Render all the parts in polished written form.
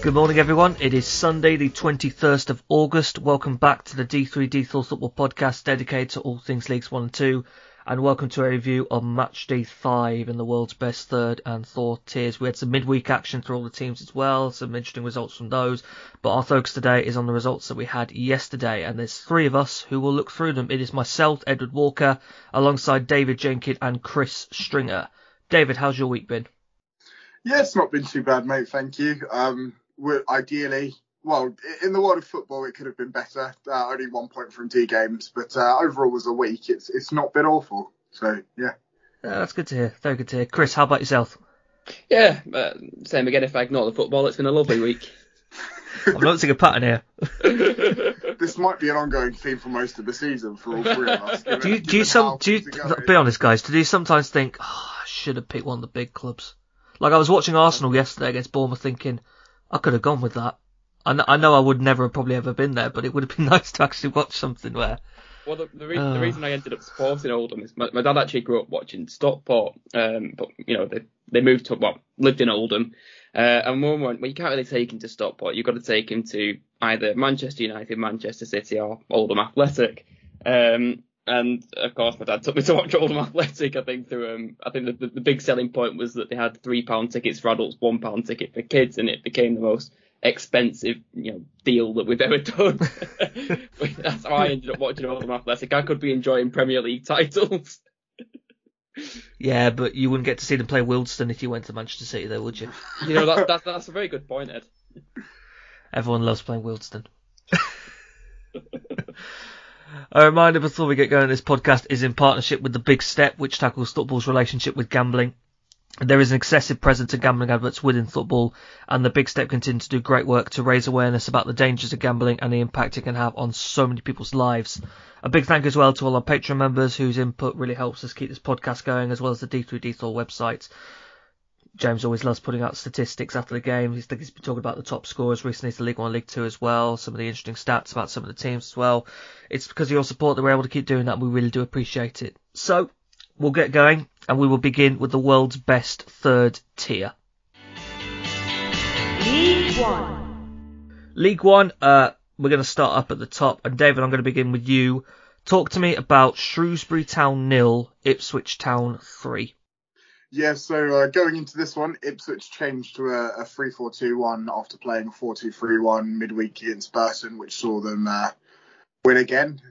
Good morning, everyone. It is Sunday, the 21st of August. Welcome back to the D3D4 Football Podcast dedicated to all things Leagues 1 and 2. And welcome to a review of Matchday 5 in the world's best third and fourth tiers. We had some midweek action for all the teams as well, some interesting results from those. But our focus today is on the results that we had yesterday. And there's three of us who will look through them. It is myself, Edward Walker, alongside David Jenkins and Chris Stringer. David, how's your week been? Yeah, it's not been too bad, mate. Thank you. We're ideally, well, in the world of football, it could have been better. Only 1 point from 2 games, but overall as a week, it's not been awful. So, yeah. That's good to hear. Very good to hear. Chris, how about yourself? Yeah, same again. If I ignore the football, it's been a lovely week. I'm noticing a pattern here. This might be an ongoing theme for most of the season for all three of us. Be honest, guys, do you sometimes think, I should have picked one of the big clubs? Like, I was watching Arsenal yesterday against Bournemouth thinking, I could have gone with that. I know I would never have probably ever been there, but it would have been nice to actually watch something where... Well, the reason I ended up supporting Oldham is my dad actually grew up watching Stockport, but, you know, they moved to, lived in Oldham. And one went, well, you can't really take him to Stockport. You've got to take him to either Manchester United, Manchester City, or Oldham Athletic. And of course, my dad took me to watch Oldham Athletic. I think the big selling point was that they had £3 tickets for adults, £1 ticket for kids, and it became the most expensive, deal that we've ever done. That's how I ended up watching Oldham Athletic. I could be enjoying Premier League titles. Yeah, but you wouldn't get to see them play Wildston if you went to Manchester City, though, would you? That's a very good point, Ed. Everyone loves playing Wildston. A reminder before we get going, this podcast is in partnership with The Big Step, which tackles football's relationship with gambling. There is an excessive presence of gambling adverts within football, and The Big Step continues to do great work to raise awareness about the dangers of gambling and the impact it can have on so many people's lives. A big thank you as well to all our Patron members whose input really helps us keep this podcast going, as well as the D3D4 website. James always loves putting out statistics after the game. He's been talking about the top scorers recently to League 1, League 2 as well, some of the interesting stats about some of the teams as well. It's because of your support that we're able to keep doing that, and we really do appreciate it. So, we'll get going, and we will begin with the world's best third tier. League 1. League 1, we're going to start up at the top, and David, I'm going to begin with you. Talk to me about Shrewsbury Town 0, Ipswich Town 3. Yeah, so going into this one, Ipswich changed to a 3-4-2-1 after playing a 4-2-3-1 midweek against Burton, which saw them win again.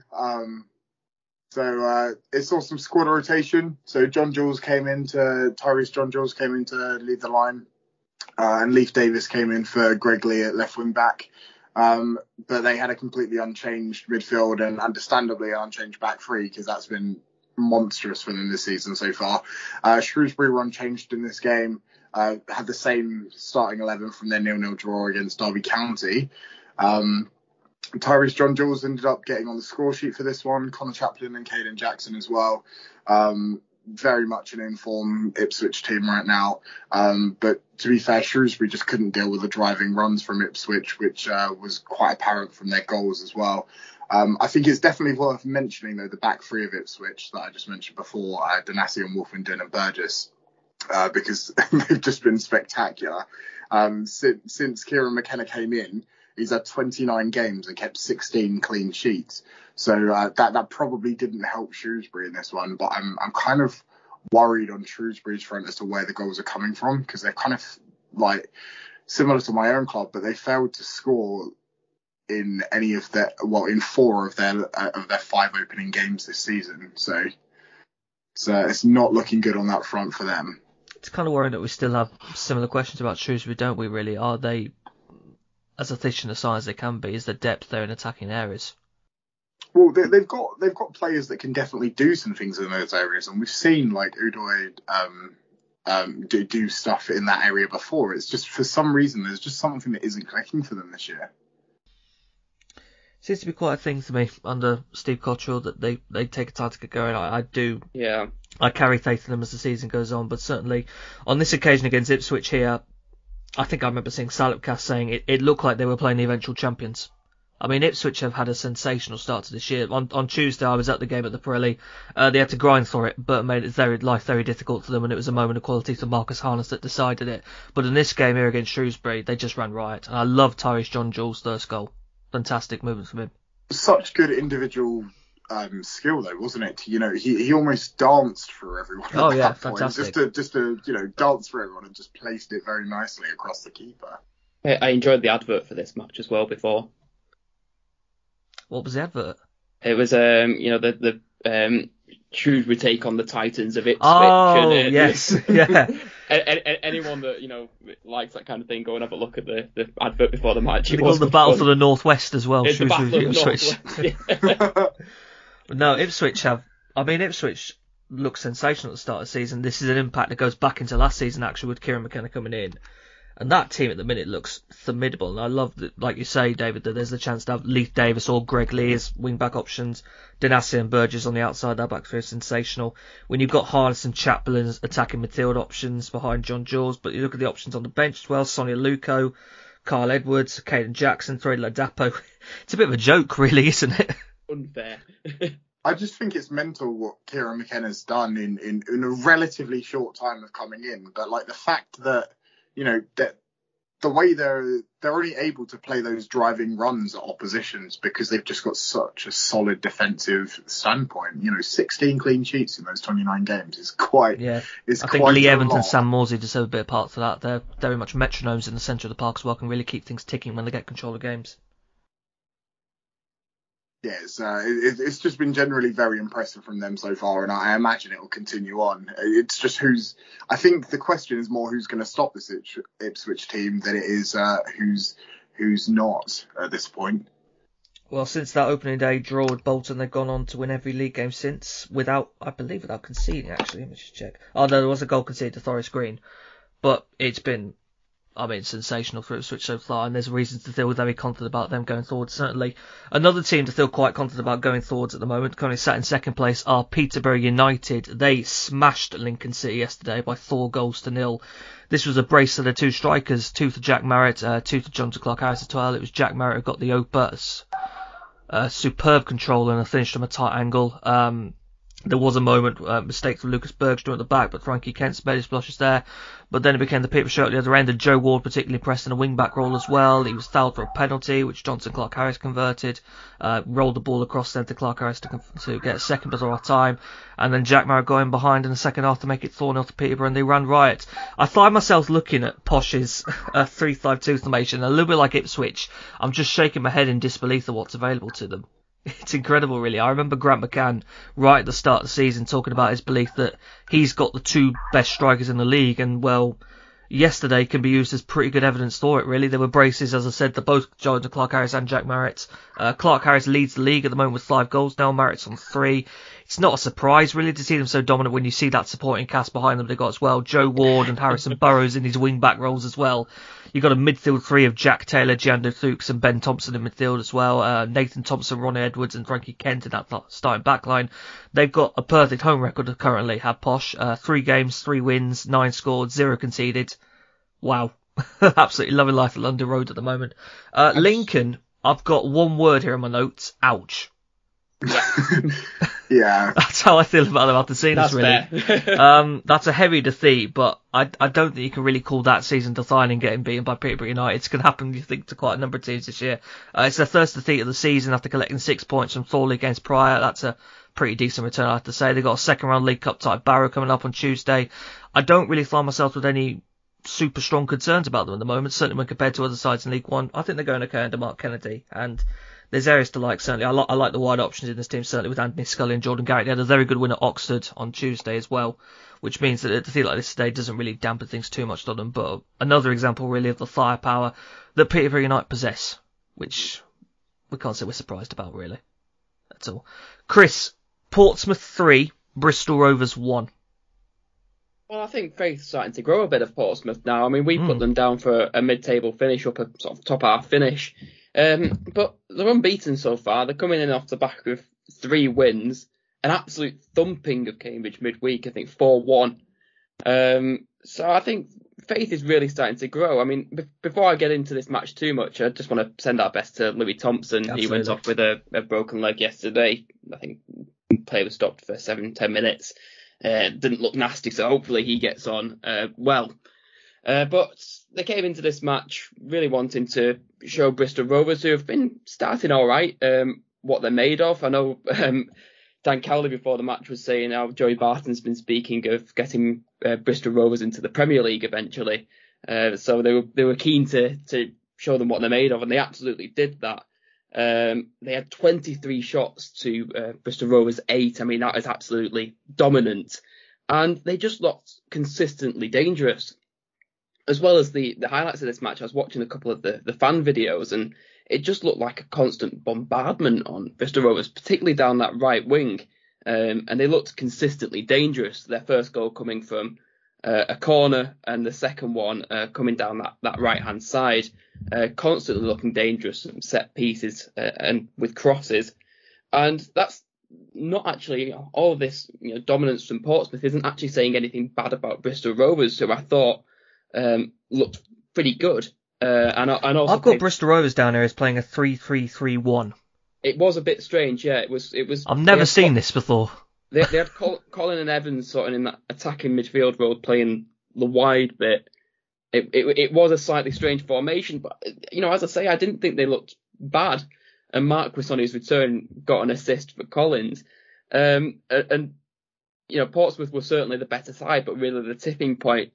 So it saw some squad rotation. So Tyrese John Jules came in to lead the line, and Leif Davis came in for Greg Lee at left wing back. But they had a completely unchanged midfield and understandably an unchanged back three, because that's been monstrous for them this season so far. Shrewsbury were unchanged in this game, had the same starting 11 from their 0-0 draw against Derby County. Tyrese John Jules ended up getting on the score sheet for this one, Connor Chaplin and Caden Jackson as well. Very much an in-form Ipswich team right now. But to be fair, Shrewsbury just couldn't deal with the driving runs from Ipswich, which was quite apparent from their goals as well. I think it's definitely worth mentioning, though, the back three of Ipswich that I just mentioned before, Donassi and Wolfenden and Burgess, because they've just been spectacular. Since Kieran McKenna came in, he's had 29 games and kept 16 clean sheets. So that probably didn't help Shrewsbury in this one, but I'm kind of worried on Shrewsbury's front as to where the goals are coming from, because they're kind of like similar to my own club, but they failed to score in in 4 of their 5 opening games this season. So it's not looking good on that front for them. It's kind of worrying that we still have similar questions about Shrewsbury, don't we, really? Are they as efficient a side as they can be? Is there depth there in attacking areas? Well, they've got players that can definitely do some things in those areas, and we've seen like Udoy do stuff in that area before. It's just, for some reason, there's just something that isn't clicking for them this year. Seems to be quite a thing to me under Steve Cottrell that they take a time to get going. I do. Yeah. I carry faith in them as the season goes on, but certainly on this occasion against Ipswich here, I think I remember seeing Salopcast saying it looked like they were playing the eventual champions. I mean, Ipswich have had a sensational start to this year. On Tuesday, I was at the game at the Pirelli. They had to grind for it, but made it life very difficult for them, and it was a moment of quality for Marcus Harness that decided it. But in this game here against Shrewsbury, they just ran riot. And I love Tyrese John Jules' first goal. Fantastic movement from him. Such good individual skill, though, wasn't it? You know, he almost danced for everyone. Oh yeah, fantastic. Just to dance for everyone and just placed it very nicely across the keeper. I enjoyed the advert for this match as well before. What was the advert? It was, the Shrewsbury take on the Titans of Ipswich. Oh, yes, yeah. Anyone that, likes that kind of thing, go and have a look at the advert before the match. It was the Battle for the Northwest as well. It's the Battle of Ipswich. Northwest. No, Ipswich looked sensational at the start of the season. This is an impact that goes back into last season, actually, with Kieran McKenna coming in. And that team at the minute looks formidable. And I love that, like you say, David, that there's the chance to have Leith Davis or Greg Lee as wing-back options. Denassi and Burgess on the outside. That back three is sensational. When you've got Harness and Chaplin as attacking midfield options behind John Jules. But you look at the options on the bench as well. Sonia Luco, Kyle Edwards, Caden Jackson, Freddie Ladapo. It's a bit of a joke, really, isn't it? Unfair. I just think it's mental what Kieran McKenna's done in a relatively short time of coming in. But like the fact that, that the way they're only able to play those driving runs at oppositions because they've just got such a solid defensive standpoint. 16 clean sheets in those 29 games is quite. Yeah, I think Lee Evans and Sam Morsey deserve a bit of part for that. They're very much metronomes in the centre of the park as well, can really keep things ticking when they get control of games. Yeah, it's just been generally very impressive from them so far, and I imagine it will continue on. It's just I think the question is more who's going to stop this Ipswich team than it is who's not at this point. Well, since that opening day draw with Bolton, they've gone on to win every league game since without conceding, actually. Let me just check. Oh, no, there was a goal conceded to Forest Green, but it's been sensational for Ipswich so far, and there's reasons to feel very confident about them going forward, certainly. Another team to feel quite confident about going forwards at the moment, currently sat in second place, are Peterborough United. They smashed Lincoln City yesterday by 4-0. This was a brace of the two strikers, 2 for Jack Marriott, 2 for Jonathan Clark-Harris as well. It was Jack Marriott who got the Opus. Superb control and a finish from a tight angle. There was a moment, mistake from Lucas Bergstrom at the back, but Frankie Kent made his blushes there. But then it became the Peterborough show at the other end, and Joe Ward particularly pressed in a wing-back role as well. He was fouled for a penalty, which Johnson Clark-Harris converted. Rolled the ball across then to Clark-Harris to get a second before our time. And then Jack Marriott going behind in the second half to make it 4-0 to Peterborough, and they ran riot. I find myself looking at Posh's 3-5-2 formation, a little bit like Ipswich. I'm just shaking my head in disbelief at what's available to them. It's incredible, really. I remember Grant McCann right at the start of the season talking about his belief that he's got the 2 best strikers in the league, and well, yesterday can be used as pretty good evidence for it, really. There were braces, as I said, that both Jonathan Clark-Harris and Jack Marriott. Clark-Harris leads the league at the moment with 5 goals now. Marriott's on 3. It's not a surprise, really, to see them so dominant when you see that supporting cast behind them they've got as well. Joe Ward and Harrison Burrows in his wing-back roles as well. You've got a midfield 3 of Jack Taylor, Giando Thukes and Ben Thompson in midfield as well. Nathan Thompson, Ronnie Edwards and Frankie Kent in that starting backline. They've got a perfect home record currently, have Posh. 3 games, 3 wins, 9 scored, 0 conceded. Wow. Absolutely loving life at London Road at the moment. Lincoln, I've got one word here in my notes. Ouch. Yeah. That's how I feel about them after seeing this, really. That's a heavy defeat, but I don't think you can really call that season defining getting beaten by Peterborough United. It's going to happen, you think, to quite a number of teams this year. It's their first defeat of the season after collecting 6 points from Thorley against Pryor. That's a pretty decent return, I have to say. They've got a second round League Cup tie Barrow coming up on Tuesday. I don't really find myself with any super strong concerns about them at the moment, certainly when compared to other sides in League One. I think they're going okay under Mark Kennedy, and there's areas to like, certainly. I like the wide options in this team, certainly with Anthony Scully and Jordan Garrett. They had a very good win at Oxford on Tuesday as well, which means that a defeat like this today doesn't really dampen things too much on them. But another example, really, of the firepower that Peterborough United possess, which we can't say we're surprised about, really. That's all. Chris, Portsmouth 3, Bristol Rovers 1. Well, I think faith's starting to grow a bit of Portsmouth now. I mean, we put them down for a mid-table finish, up a sort of top-half finish. But they're unbeaten so far. They're coming in off the back of 3 wins. An absolute thumping of Cambridge midweek, I think 4-1. So I think faith is really starting to grow. I mean, before I get into this match too much, I just want to send our best to Louis Thompson. Absolutely. He went off with a broken leg yesterday. I think play was stopped for 7-10 minutes. Didn't look nasty, so hopefully he gets on well. But they came into this match really wanting to show Bristol Rovers, who have been starting all right, what they're made of. I know Dan Cowley before the match was saying how Joey Barton's been speaking of getting Bristol Rovers into the Premier League eventually. So they were keen to show them what they're made of, and they absolutely did that. They had 23 shots to Bristol Rovers 8. I mean, that is absolutely dominant. And they just looked consistently dangerous. As well as the highlights of this match, I was watching a couple of the fan videos, and it just looked like a constant bombardment on Bristol Rovers, particularly down that right wing. And they looked consistently dangerous. Their first goal coming from a corner, and the second one coming down that right-hand side, constantly looking dangerous, set pieces and with crosses. And that's not actually, all of this dominance from Portsmouth isn't actually saying anything bad about Bristol Rovers, who I thought looked pretty good. And also I've got Bristol Rovers down here as playing a 3-3-3-1. It was a bit strange, yeah. It was. I've never seen this before. They had Colin and Evans sort of in that attacking midfield role, playing the wide bit. It was a slightly strange formation, but as I say, I didn't think they looked bad. And Marquis on his return got an assist for Collins. And Portsmouth was certainly the better side, but really the tipping point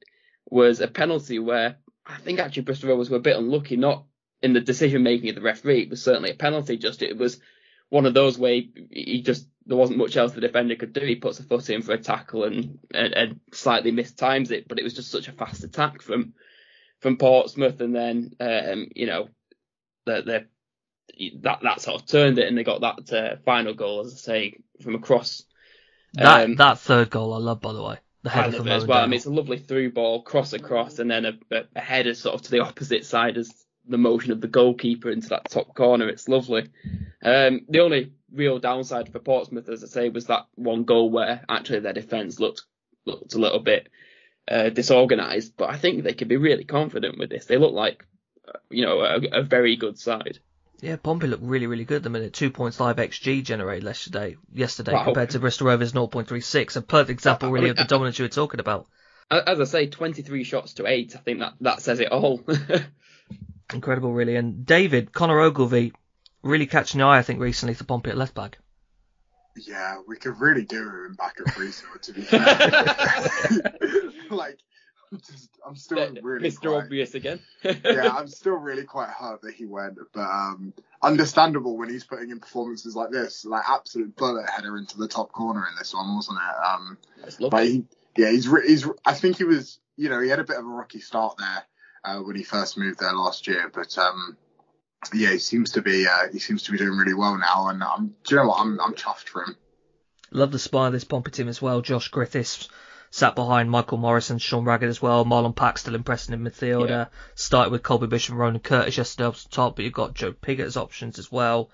was a penalty where I think actually Bristol Rovers were a bit unlucky, not in the decision making of the referee. It was certainly a penalty. It was one of those where there wasn't much else the defender could do. He puts a foot in for a tackle and slightly mistimes it, but it was just such a fast attack from Portsmouth, and then that sort of turned it, and they got that final goal, as I say, from across. That third goal I love, by the way. I love it as well. I mean, it's a lovely through ball, cross across, and then a header sort of to the opposite side as the motion of the goalkeeper into that top corner. It's lovely. The only real downside for Portsmouth, as I say, was that one goal where actually their defence looked a little bit disorganised. But I think they could be really confident with this. They look like a very good side. Yeah, Pompey looked really, really good at the minute. 2.5 XG generated yesterday Wow. compared to Bristol Rovers 0.36. A perfect example, really, of the dominance you were talking about. As I say, 23 shots to 8. I think that says it all. Incredible, really. And David, Conor Ogilvie, really catching the eye, I think, recently for Pompey at left back. Yeah, we could really do him back at Bristol, to be fair. I'm still really Mr. Obvious again. Yeah, I'm still really quite hurt that he went, but understandable when he's putting in performances like this, like absolute bullet header into the top corner in this one, wasn't it? That's lovely. But he's I think he was, he had a bit of a rocky start there when he first moved there last year, but he seems to be doing really well now, and I'm chuffed for him. Love the spine of this Pompey team as well. Josh Griffiths sat behind Michael Morrison, Sean Raggett as well. Marlon Pack still impressing in midfield. Yeah. Started with Colby Bush and Ronan Curtis yesterday up the top, but you've got Joe Piggott as options as well.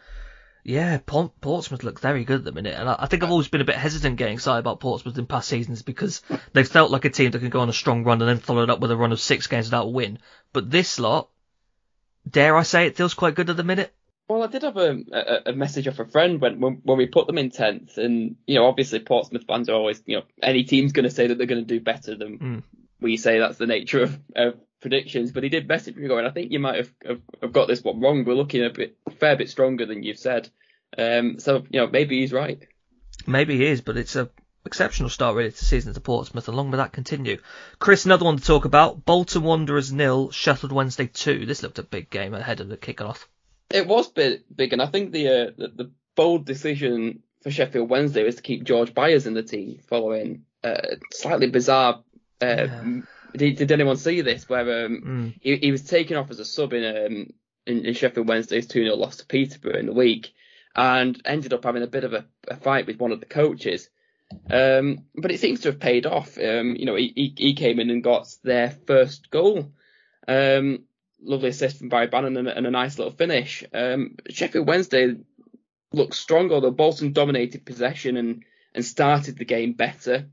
Yeah, Portsmouth look very good at the minute, and I think I've always been a bit hesitant getting excited about Portsmouth in past seasons because they've felt like a team that can go on a strong run and then follow it up with a run of 6 games without a win. But this lot, dare I say, it feels quite good at the minute. Well, I did have a message off a friend when we put them in 10th, and obviously Portsmouth fans are always, any team's going to say that they're going to do better than we say. That's the nature of predictions. But he did message me going, I think you might have got this one wrong. We're looking a fair bit stronger than you've said. So maybe he's right. Maybe he is, but it's a exceptional start really to the season to Portsmouth, and long may that continue. Chris, another one to talk about. Bolton Wanderers 0, Sheffield Wednesday 2. This looked a big game ahead of the kicking off. It was big, and I think the bold decision for Sheffield Wednesday was to keep George Byers in the team following slightly bizarre. Did anyone see this? Where he was taken off as a sub in Sheffield Wednesday's 2-0 loss to Peterborough in the week, and ended up having a bit of a fight with one of the coaches. But it seems to have paid off. He came in and got their first goal. Lovely assist from Barry Bannon and a nice little finish. Sheffield Wednesday looked strong, although Bolton dominated possession and started the game better.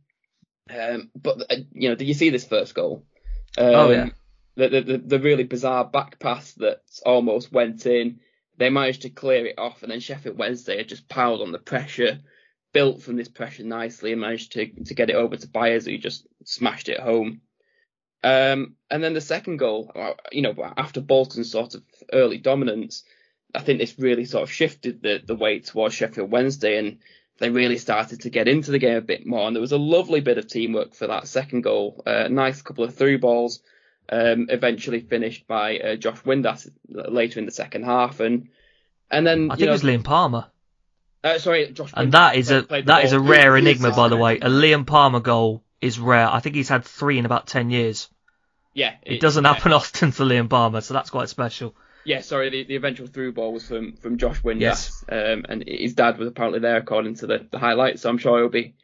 But did you see this first goal? The really bizarre back pass that almost went in. They managed to clear it off, and then Sheffield Wednesday had just piled on the pressure, built from this pressure nicely, and managed to get it over to Byers, who just smashed it home. And then the second goal, after Bolton's sort of early dominance, I think this really sort of shifted the weight towards Sheffield Wednesday, and they really started to get into the game a bit more. And there was a lovely bit of teamwork for that second goal. A nice couple of through balls, eventually finished by Josh Windass later in the second half. And then I think it was Liam Palmer. Sorry, Josh Windass. And that is a rare enigma, by the way. A Liam Palmer goal is rare. I think he's had 3 in about 10 years. Yeah. It doesn't happen often for Liam Palmer, so that's quite special. Yeah, sorry, the eventual through ball was from Josh Windass. Yes. And his dad was apparently there according to the highlights, so I'm sure he'll be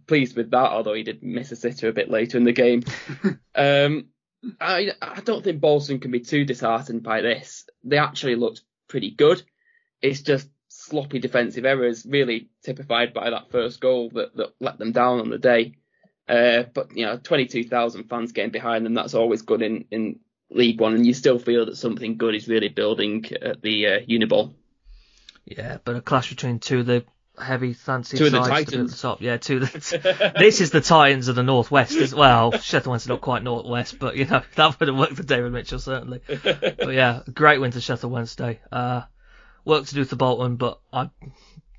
pleased with that, although he did miss a sitter a bit later in the game. I don't think Bolton can be too disheartened by this. They actually looked pretty good. It's just sloppy defensive errors, really typified by that first goal that let them down on the day. But 22,000 fans getting behind them, that's always good in League One, and you still feel that something good is really building at the Uniball. Yeah, but a clash between two of the heavy, fancy two of the sides Titans. at the top. Yeah, this is the Titans of the Northwest as well. Sheffield Wednesday not quite Northwest, but that would have worked for David Mitchell certainly. But yeah, great win to Sheffield Wednesday. Work to do for Bolton, but I'm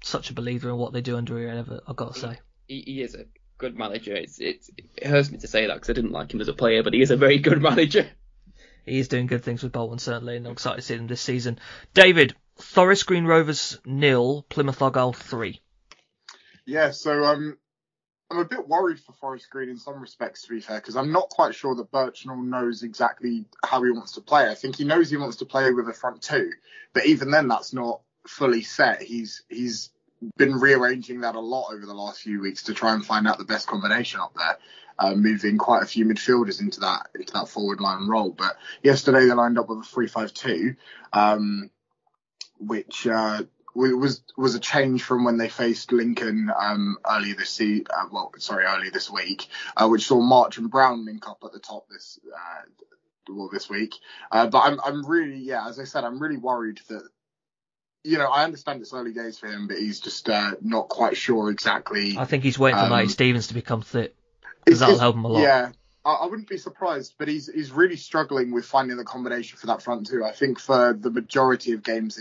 such a believer in what they do under Ian, I've got to say. He is a good manager. It hurts me to say that because I didn't like him as a player, but he is a very good manager. He is doing good things with Bolton, certainly, and I'm excited to see him this season. David, Forest Green Rovers 0, Plymouth Argyle 3. Yeah, so I'm a bit worried for Forest Green in some respects, to be fair, because I'm not quite sure that Birchnell knows exactly how he wants to play. I think he knows he wants to play with a front two, but even then, that's not fully set. He's been rearranging that a lot over the last few weeks to try and find out the best combination up there, moving quite a few midfielders into that forward line role. But yesterday they lined up with a 3-5-2, which was a change from when they faced Lincoln early this week, which saw March and Brown link up at the top this week. But I'm really, as I said, I'm really worried that. I understand it's early days for him, but he's just not quite sure exactly. I think he's waiting for Matty Stevens to become fit, because that'll help him a lot. Yeah, I wouldn't be surprised, but he's really struggling with finding the combination for that front two. I think for the majority of games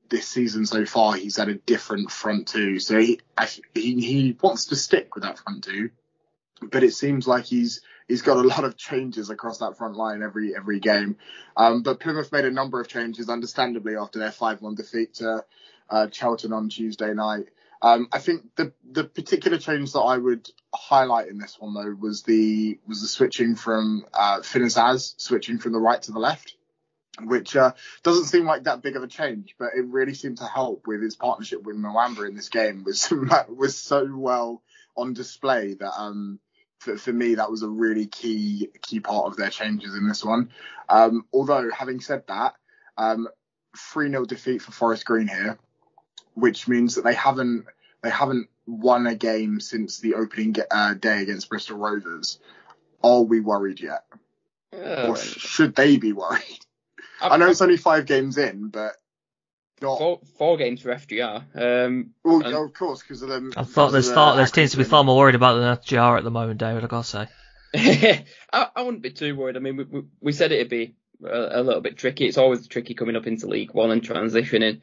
this season so far, he's had a different front two. So he wants to stick with that front two, but it seems like he's got a lot of changes across that front line every game. But Plymouth made a number of changes, understandably, after their 5-1 defeat to Cheltenham on Tuesday night. I think the particular change that I would highlight in this one, though, was the switching from Finnazaz, switching from the right to the left, which doesn't seem like that big of a change, but it really seemed to help with his partnership with Mwamba in this game. Was so well on display that for me, that was a really key part of their changes in this one. Although, having said that, 3-0 defeat for Forest Green here, which means that they haven't won a game since the opening day against Bristol Rovers. Are we worried yet? Or should they be worried? I know it's only 5 games in, but not... Four games for FGR. Of course, because of them. I thought there's teams to be far more worried about than FGR at the moment, David, I've got to say. I wouldn't be too worried. I mean, we said it'd be a little bit tricky. It's always tricky coming up into League One and transitioning.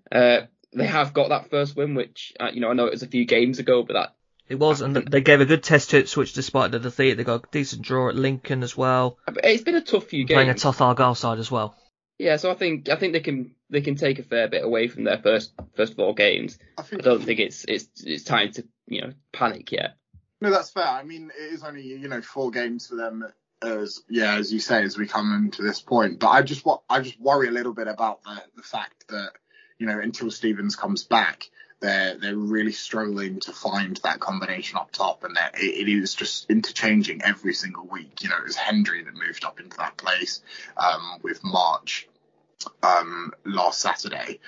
They have got that first win, which, I know it was a few games ago, but that... It was, and they gave a good test to Ipswich despite the defeat. They got a decent draw at Lincoln as well. It's been a tough few games. Playing a tough Argyle side as well. Yeah, so I think they can take a fair bit away from their first 4 games. I don't think it's time to panic yet. No, that's fair. I mean, it is only 4 games for them, as you say, as we come into this point. But I just worry a little bit about the fact that until Stevens comes back, they're really struggling to find that combination up top, and that it is just interchanging every single week. It was Hendry that moved up into that place with March last Saturday,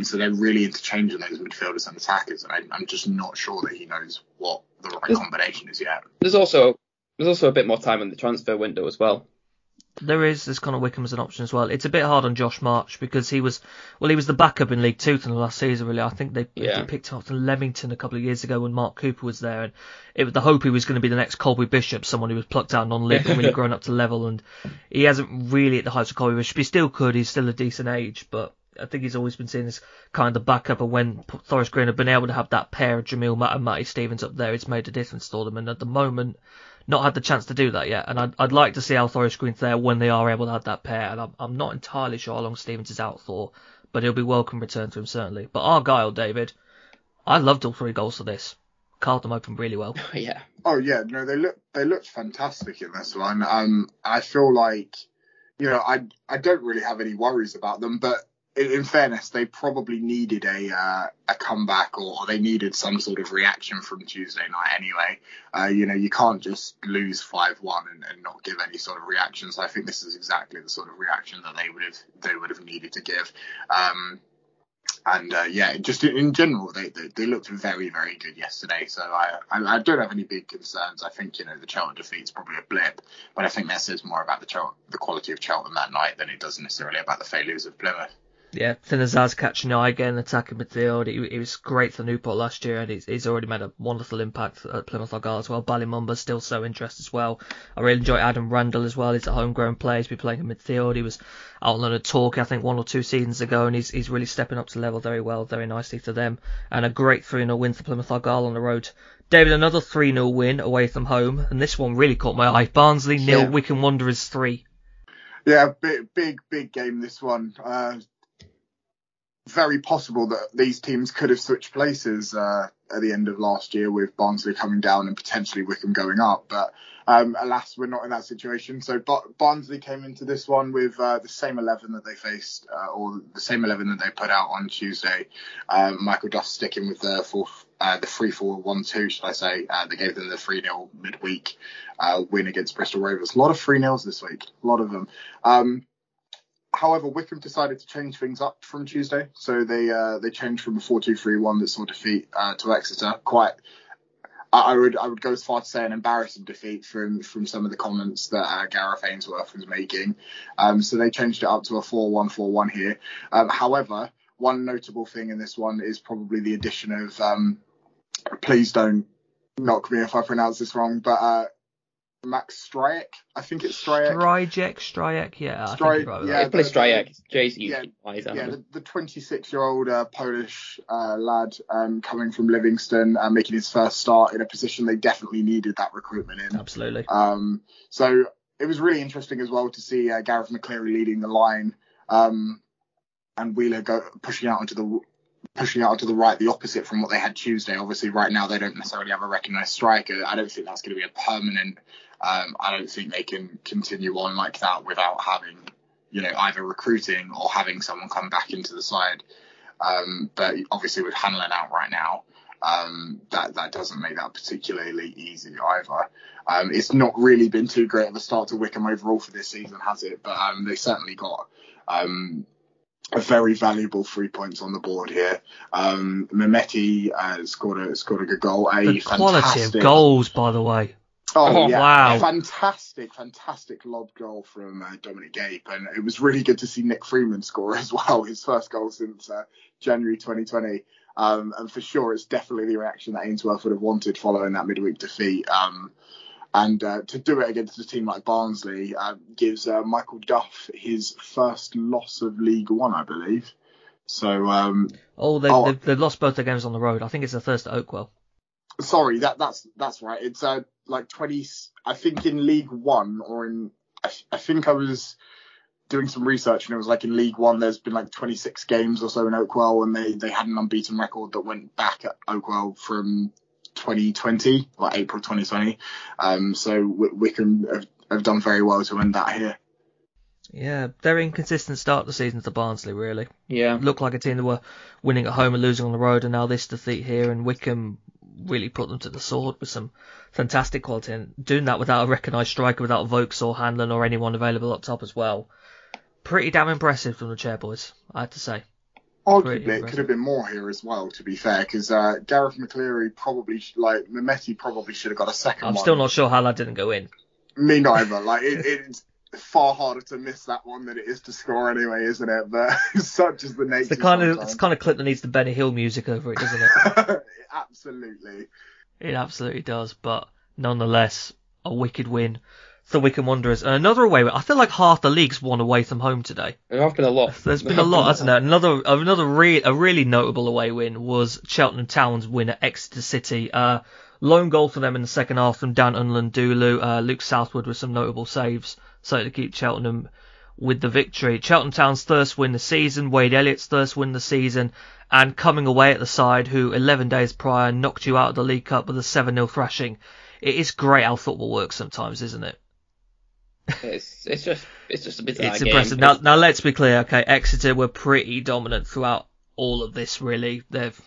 so they're really interchanging those midfielders and attackers, and I'm just not sure that he knows what the right combination is yet. There's also a bit more time in the transfer window as well. There's Connor Wickham as an option as well. It's a bit hard on Josh March because he was the backup in League Two to the last season, really. I think they picked him up to Leamington a couple of years ago when Mark Cooper was there, and it was the hope he was going to be the next Colby Bishop, someone who was plucked out non-league and really grown up to level, and he hasn't really at the heights of Colby Bishop. He still could, he's still a decent age, but I think he's always been seen as kind of the backup, and when Forest Green have been able to have that pair of Jamil Matt and Matty Stevens up there, it's made a difference to them, and at the moment, not had the chance to do that yet, and I'd like to see how Forest Green's there when they are able to have that pair, and I'm not entirely sure how long Stevens is out for, but he'll be welcome return to him certainly. But Argyle, David, I loved all 3 goals for this. Carved them open really well. Yeah. Oh yeah, no, they looked fantastic in this one. I feel like, I don't really have any worries about them, but in fairness, they probably needed a comeback, or they needed some sort of reaction from Tuesday night anyway. You can't just lose 5-1 and not give any sort of reaction. So I think this is exactly the sort of reaction that they would have needed to give. Just in general, they looked very, very good yesterday. So I don't have any big concerns. I think, the Cheltenham defeat's probably a blip, but I think that says more about the quality of Cheltenham that night than it does necessarily about the failures of Plymouth. Yeah, Finazaz catching eye again, attacking midfield. He was great for Newport last year, and he's already made a wonderful impact at Plymouth Argyle as well. Ballymumba's still so interested as well. I really enjoy Adam Randall as well. He's a homegrown player. He's been playing in midfield. He was out on a talk, I think, 1 or 2 seasons ago, and he's really stepping up to level very well, very nicely to them. And a great 3-0 win for Plymouth Argyle on the road. David, another 3-0 win away from home, and this one really caught my eye. Barnsley 0, Wycombe Wanderers 3. Yeah, big game this one. Very possible that these teams could have switched places at the end of last year, with Barnsley coming down and potentially Wycombe going up. But alas, we're not in that situation. So Barnsley came into this one with the same 11 that they faced, or the same 11 that they put out on Tuesday. Michael Duff sticking with the 3-4-1-2, should I say. They gave them the 3-0 midweek win against Bristol Rovers. A lot of 3-0s this week, a lot of them. However, Wycombe decided to change things up from Tuesday, so they changed from a 4-2-3-1 that saw defeat to Exeter. I would go as far to say an embarrassing defeat from some of the comments that Gareth Ainsworth was making. So they changed it up to a 4-1-4-1 here. However, one notable thing in this one is probably the addition of, please don't knock me if I pronounce this wrong, but Max Stryjek, I think it's Stryjek. Stryjek, yeah. I think it's Stryjek. Jay's usually wise. The 26-year-old Polish lad coming from Livingston, making his first start in a position they definitely needed that recruitment in. Absolutely. So it was really interesting as well to see Gareth McCleary leading the line, and Wheeler pushing out onto the right, the opposite from what they had Tuesday. Obviously, right now they don't necessarily have a recognised striker. I don't think that's going to be a permanent. I don't think they can continue on like that without having, either recruiting or having someone come back into the side. But obviously with Hanlon out right now, that doesn't make that particularly easy either. It's not really been too great of a start to Wycombe overall for this season, has it? But they certainly got a very valuable 3 points on the board here. Mehmeti scored a good goal. The quality of goals, by the way. Oh, yeah. Wow. Fantastic lob goal from Dominic Gape. And it was really good to see Nick Freeman score as well, his first goal since January 2020. And for sure, it's definitely the reaction that Ainsworth would have wanted following that midweek defeat. And to do it against a team like Barnsley gives Michael Duff his first loss of League One, I believe. So they've lost both their games on the road. I think it's the first at Oakwell. Sorry, that's right. It's like 20. I think in League One I think I was doing some research and it was like in League One there's been like 26 games or so in Oakwell, and they had an unbeaten record that went back at Oakwell from 2020, like April 2020. So Wycombe have done very well to win that here. Yeah, very inconsistent start to the season to Barnsley, really. Yeah. Looked like a team that were winning at home and losing on the road, and now this defeat here, and Wycombe really put them to the sword with some fantastic quality, and doing that without a recognised striker, without Vokes or Hanlon or anyone available up top as well. Pretty damn impressive from the Chairboys, I have to say. Arguably, it could have been more here as well, to be fair, because Gareth McCleary Mehmeti probably should have got a second one. I'm still not sure how that didn't go in. Me neither. far harder to miss that one than it is to score anyway, isn't it? But such is the nature. It's the kind of clip that needs the Benny Hill music over it, doesn't it? Absolutely. It absolutely does, but nonetheless, a wicked win for Wycombe Wanderers. And another away win. I feel like half the league's won away from home today. There have been a lot. There's been a lot, hasn't there? A really notable away win was Cheltenham Town's win at Exeter City. Lone goal for them in the second half from Dan Unland-Dulu. Luke Southwood with some notable saves, so to keep Cheltenham with the victory. Cheltenham Town's first win the season, Wade Elliott's first win the season, and coming away at the side who 11 days prior knocked you out of the League Cup with a 7-0 thrashing. It is great how football works sometimes, isn't it? It's just a bit. It's impressive. Now let's be clear. Okay, Exeter were pretty dominant throughout all of this. Really, they've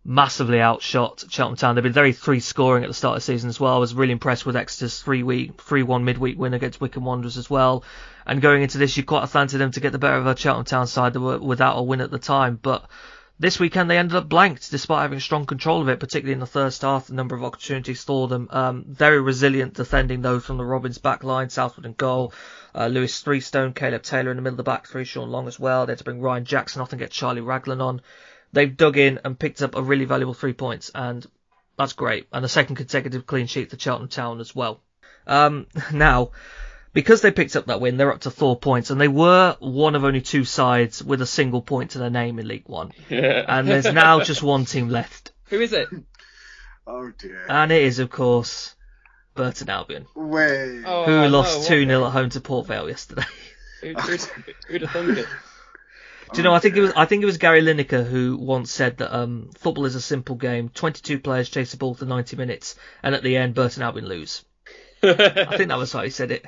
massively outshot Cheltenham Town. They've been very free scoring at the start of the season as well. I was really impressed with Exeter's 3-1 midweek win against Wycombe Wanderers as well. And going into this, you quite fancied them to get the better of a Cheltenham Town side that were without a win at the time. But this weekend they ended up blanked despite having strong control of it, particularly in the first half. The number of opportunities for them. Very resilient defending though from the Robins back line, Southwood in goal. Lewis Freestone, Caleb Taylor in the middle of the back three, Sean Long as well. They had to bring Ryan Jackson off and get Charlie Raglan on. They've dug in and picked up a really valuable 3 points, and that's great. And a second consecutive clean sheet for Cheltenham Town as well. Now, because they picked up that win, they're up to 4 points, and they were one of only 2 sides with a single point to their name in League One. Yeah. And there's now just one team left. Who is it? Oh dear. And it is, of course, Burton Albion, Who lost 2-0 at home to Port Vale yesterday. Who'd have thunk it? Do you know? I think it was Gary Lineker who once said that football is a simple game. 22 players chase the ball for 90 minutes, and at the end, Burton Albion lose. I think that was how he said it.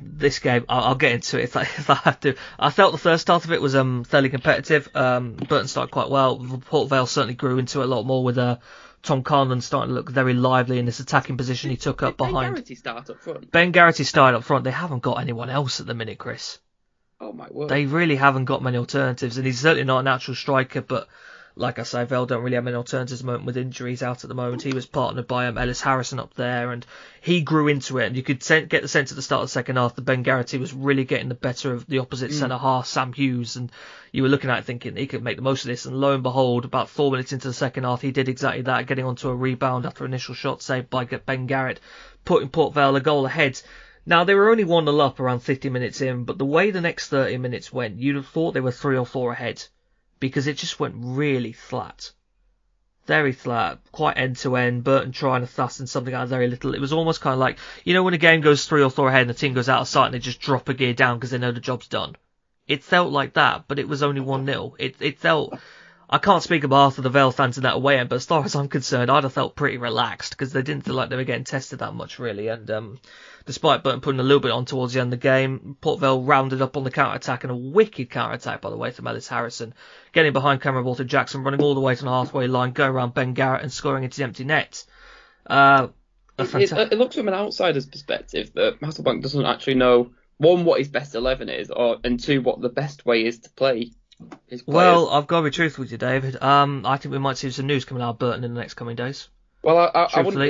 This game, I'll get into it if I have to. I felt the first half of it was fairly competitive. Burton started quite well. Port Vale certainly grew into it a lot more with Tom Carnland starting to look very lively in this attacking position he took up behind. Ben Garrity start up front. Ben Garrity started up front. They haven't got anyone else at the minute, Chris. Oh my word. They really haven't got many alternatives, and he's certainly not a natural striker, but like I say, Vale don't really have many alternatives at the moment with injuries out at the moment. He was partnered by Ellis Harrison up there, and he grew into it, and you could get the sense at the start of the second half that Ben Garrity was really getting the better of the opposite centre-half, Sam Hughes, and you were looking at it thinking he could make the most of this, and lo and behold, about 4 minutes into the second half, he did exactly that, getting onto a rebound after initial shot saved by Ben Garrett, putting Port Vale a goal ahead. Now, they were only 1-0 up around 50 minutes in, but the way the next 30 minutes went, you'd have thought they were 3 or 4 ahead, because it just went really flat. Very flat, quite end-to-end, Burton trying to fasten something out of very little. It was almost kind of like, you know when a game goes 3 or 4 ahead and the team goes out of sight and they just drop a gear down because they know the job's done. It felt like that, but it was only 1-0. It felt... I can't speak on behalf of the Vale fans in that way, but as far as I'm concerned, I'd have felt pretty relaxed because they didn't feel like they were getting tested that much, really. And despite Burton putting a little bit on towards the end of the game, Port Vale rounded up on the counter-attack, and a wicked counter-attack, by the way, from Ellis Harrison, getting behind Cameron Walter-Jackson, running all the way to the halfway line, going around Ben Garrett and scoring into the empty net. It looks from an outsider's perspective that Hasselbaink doesn't actually know, one, what his best 11 is, and two, what the best way is to play. Well, I've got to be truthful with you, David. I think we might see some news coming out of Burton in the next coming days. Well, I wouldn't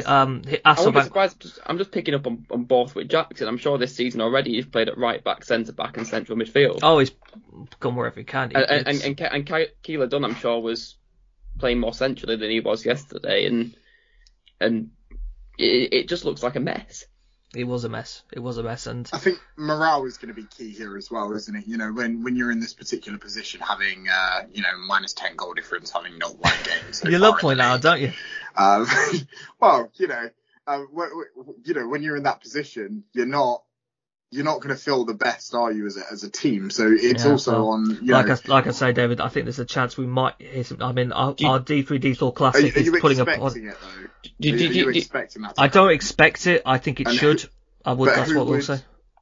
be surprised. I'm just picking up on Borthwick Jackson. I'm sure this season already he's played at right back, centre back, and central midfield. Oh, he's gone wherever he can. And Keeler Dunn, I'm sure, was playing more centrally than he was yesterday, and it just looks like a mess. It was a mess, and I think morale is going to be key here as well, isn't it? You know, when you're in this particular position, having minus 10 goal difference, having not won games. You love pointing out, don't you? Well, when you're in that position, you're not going to feel the best, are you, as a team? So it's like I say, David, I think there's a chance we might hit some. I mean, our D3D4 Classic is putting up. Are you expecting that? I don't expect it. I think it should. That's what we'll say.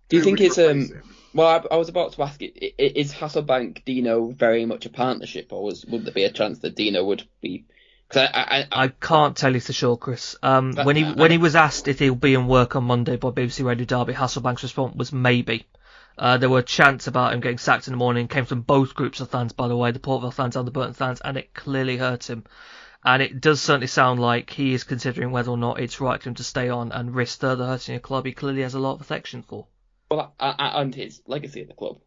Do you think it's Well, I was about to ask, is Hasselbaink Dino very much a partnership, or would there be a chance that Dino would be? Cause I can't tell you for sure, Chris. When he was asked if he'll be in work on Monday by BBC Radio Derby, Hasselbank's response was maybe. There were chants about him getting sacked in the morning. Came from both groups of fans, by the way, the Port Vale fans and the Burton fans, and it clearly hurt him. And it does certainly sound like he is considering whether or not it's right for him to stay on and risk further hurting a club he clearly has a lot of affection for. Well, and his legacy at the club.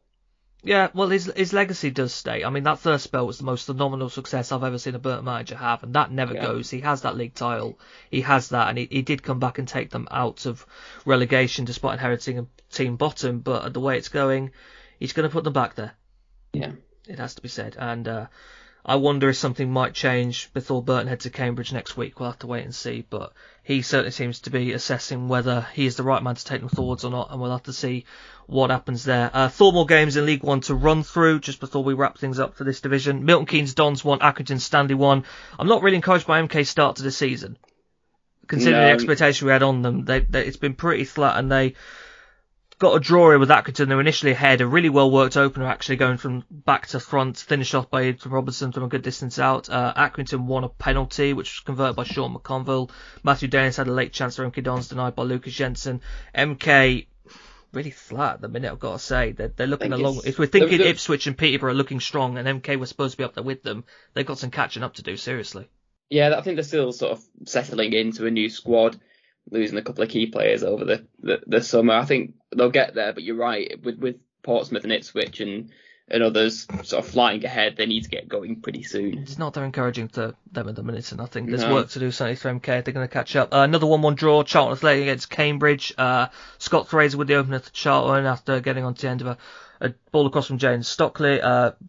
Yeah, well, his legacy does stay. I mean, that first spell was the most phenomenal success I've ever seen a Burton manager have, and that never goes. He has that league title. He has that, and he did come back and take them out of relegation despite inheriting a team bottom, but the way it's going, he's going to put them back there. Yeah. It has to be said. And I wonder if something might change before Burton head to Cambridge next week. We'll have to wait and see. But he certainly seems to be assessing whether he is the right man to take them forwards or not. And we'll have to see what happens there. 4 more games in League One to run through just before we wrap things up for this division. Milton Keynes Dons won, Accrington Stanley won. I'm not really encouraged by MK's start to the season. Considering the expectation we had on them, it's been pretty flat, and they got a draw here with Accrington. They were initially ahead. A really well worked opener, actually, going from back to front, finished off by Adrian Robertson from a good distance out. Accrington won a penalty, which was converted by Sean McConville. Matthew Dennis had a late chance for MK Dons, denied by Lucas Jensen. MK really flat at the minute, I've got to say. They're looking along. If we're thinking Ipswich and Peterborough are looking strong, and MK was supposed to be up there with them, they've got some catching up to do, seriously. Yeah, I think they're still sort of settling into a new squad, losing a couple of key players over the summer. I think they'll get there, but you're right, with Portsmouth and Ipswich and others sort of flying ahead, they need to get going pretty soon. It's not that encouraging to them at the minute, and I think there's work to do certainly for MK. They're going to catch up. Another 1-1 draw, Charlton Athletic against Cambridge. Scott Fraser with the opener to Charlton after getting on to the end of a ball across from James Stockley.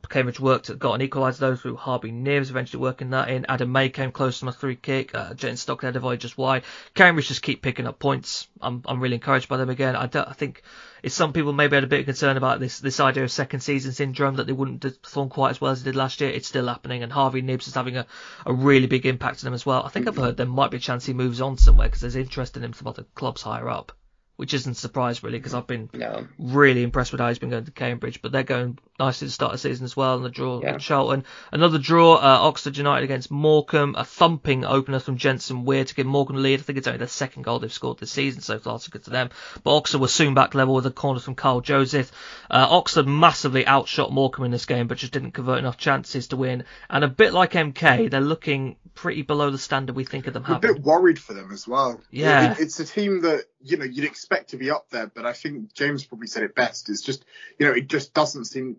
Cambridge got an equaliser though through Harvey Neves, eventually working that in. Adam May came close from a free kick. James Stockley had a volley just wide. Cambridge just keep picking up points. I'm really encouraged by them again. I think it's some people maybe had a bit of concern about this idea of second season syndrome, that they wouldn't perform quite as well as they did last year. It's still happening, and Harvey Neves is having a really big impact on them as well. I think I've heard there might be a chance he moves on somewhere because there's interest in him from other clubs higher up, which isn't a surprise really, because I've been really impressed with how he's been going to Cambridge. But they're going nicely to start the season as well, and the draw at Charlton. Another draw, Oxford United against Morecambe, a thumping opener from Jensen Weir to give Morecambe the lead. I think it's only their second goal they've scored this season so far, so good to them. But Oxford was soon back level with a corner from Carl Joseph. Oxford massively outshot Morecambe in this game, but just didn't convert enough chances to win. And a bit like MK, they're looking pretty below the standard we think of them having. A bit worried for them as well. Yeah. It's a team that, you'd expect to be up there, but I think James probably said it best. It's just, it just doesn't seem,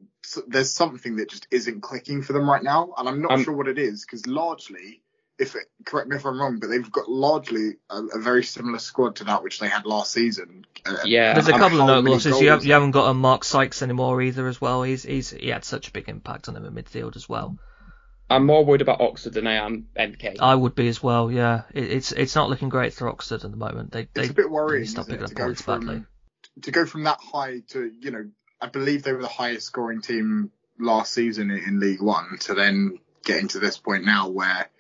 there's something that just isn't clicking for them right now. And I'm not sure what it is, because largely, correct me if I'm wrong, but they've got largely a very similar squad to that which they had last season. There's a couple of note losses. You haven't got a Mark Sykes anymore either as well. He had such a big impact on them in midfield as well. I'm more worried about Oxford than I am MK. I would be as well, yeah. It's not looking great for Oxford at the moment. It's a bit worrying, stop picking up points badly. To go from that high to, I believe they were the highest scoring team last season in League One, to then getting to this point now where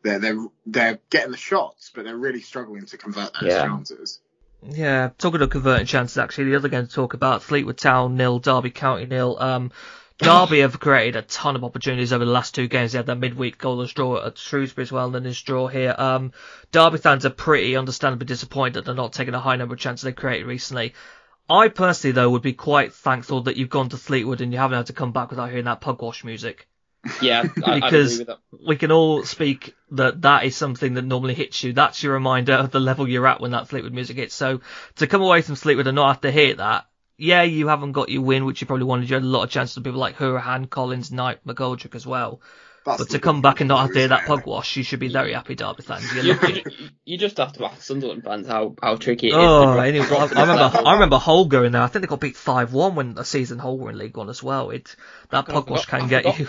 they're getting the shots, but they're really struggling to convert those chances. Yeah, talking of converting chances, actually, the other game to talk about, Fleetwood Town 0, Derby County 0. Derby have created a ton of opportunities over the last 2 games. They had that midweek goalless draw at Shrewsbury as well, and then this draw here. Derby fans are pretty understandably disappointed that they're not taking a high number of chances they've created recently. I personally, though, would be quite thankful that you've gone to Fleetwood and you haven't had to come back without hearing that pugwash music. Yeah, because I'd agree with that. We can all speak that is something that normally hits you. That's your reminder of the level you're at when that Fleetwood music hits. So to come away from Fleetwood and not have to hear that, yeah, you haven't got your win, which you probably wanted. You had a lot of chances with people like Hurahan, Collins, Knight, McGoldrick as well. But to come back and not have to hear that pugwash, you should be very happy, Derby fans. You just have to ask Sunderland fans how tricky it is. Anyway, I remember Hull going there. I think they got beat 5-1 when the season Hull were in League One as well. That pugwash can get you.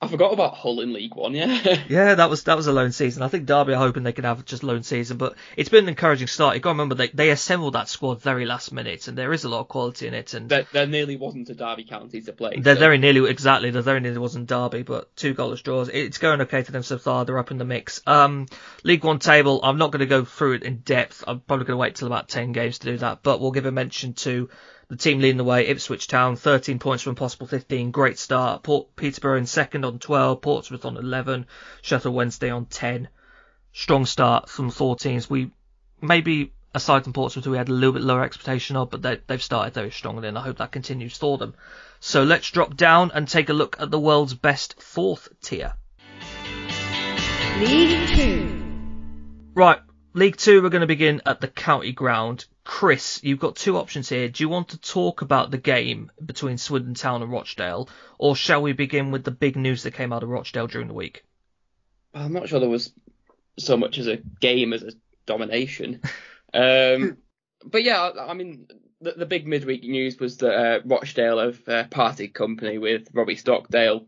I forgot about Hull in League One, yeah. Yeah, that was a lone season. I think Derby are hoping they can have just lone season, but it's been an encouraging start. You've got to remember they assembled that squad very last minute, and there is a lot of quality in it. And there nearly wasn't a Derby county to play. There very nearly wasn't Derby, but 2 goalless draws. It's going okay for them so far. They're up in the mix. League One table, I'm not going to go through it in depth. I'm probably going to wait till about 10 games to do that, but we'll give a mention to the team leading the way, Ipswich Town, 13 points from possible 15. Great start. Peterborough in second on 12. Portsmouth on 11. Sheffield Wednesday on 10. Strong start from 4 teams. We maybe, aside from Portsmouth, we had a little bit lower expectation of, but they've started very strongly, and I hope that continues for them. So let's drop down and take a look at the world's best 4th tier. League 2. Right, League 2, we're going to begin at the county ground. Chris, you've got two options here. Do you want to talk about the game between Swindon Town and Rochdale, or shall we begin with the big news that came out of Rochdale during the week? I'm not sure there was so much as a game as a domination. But yeah, I mean, the big midweek news was that Rochdale have parted company with Robbie Stockdale.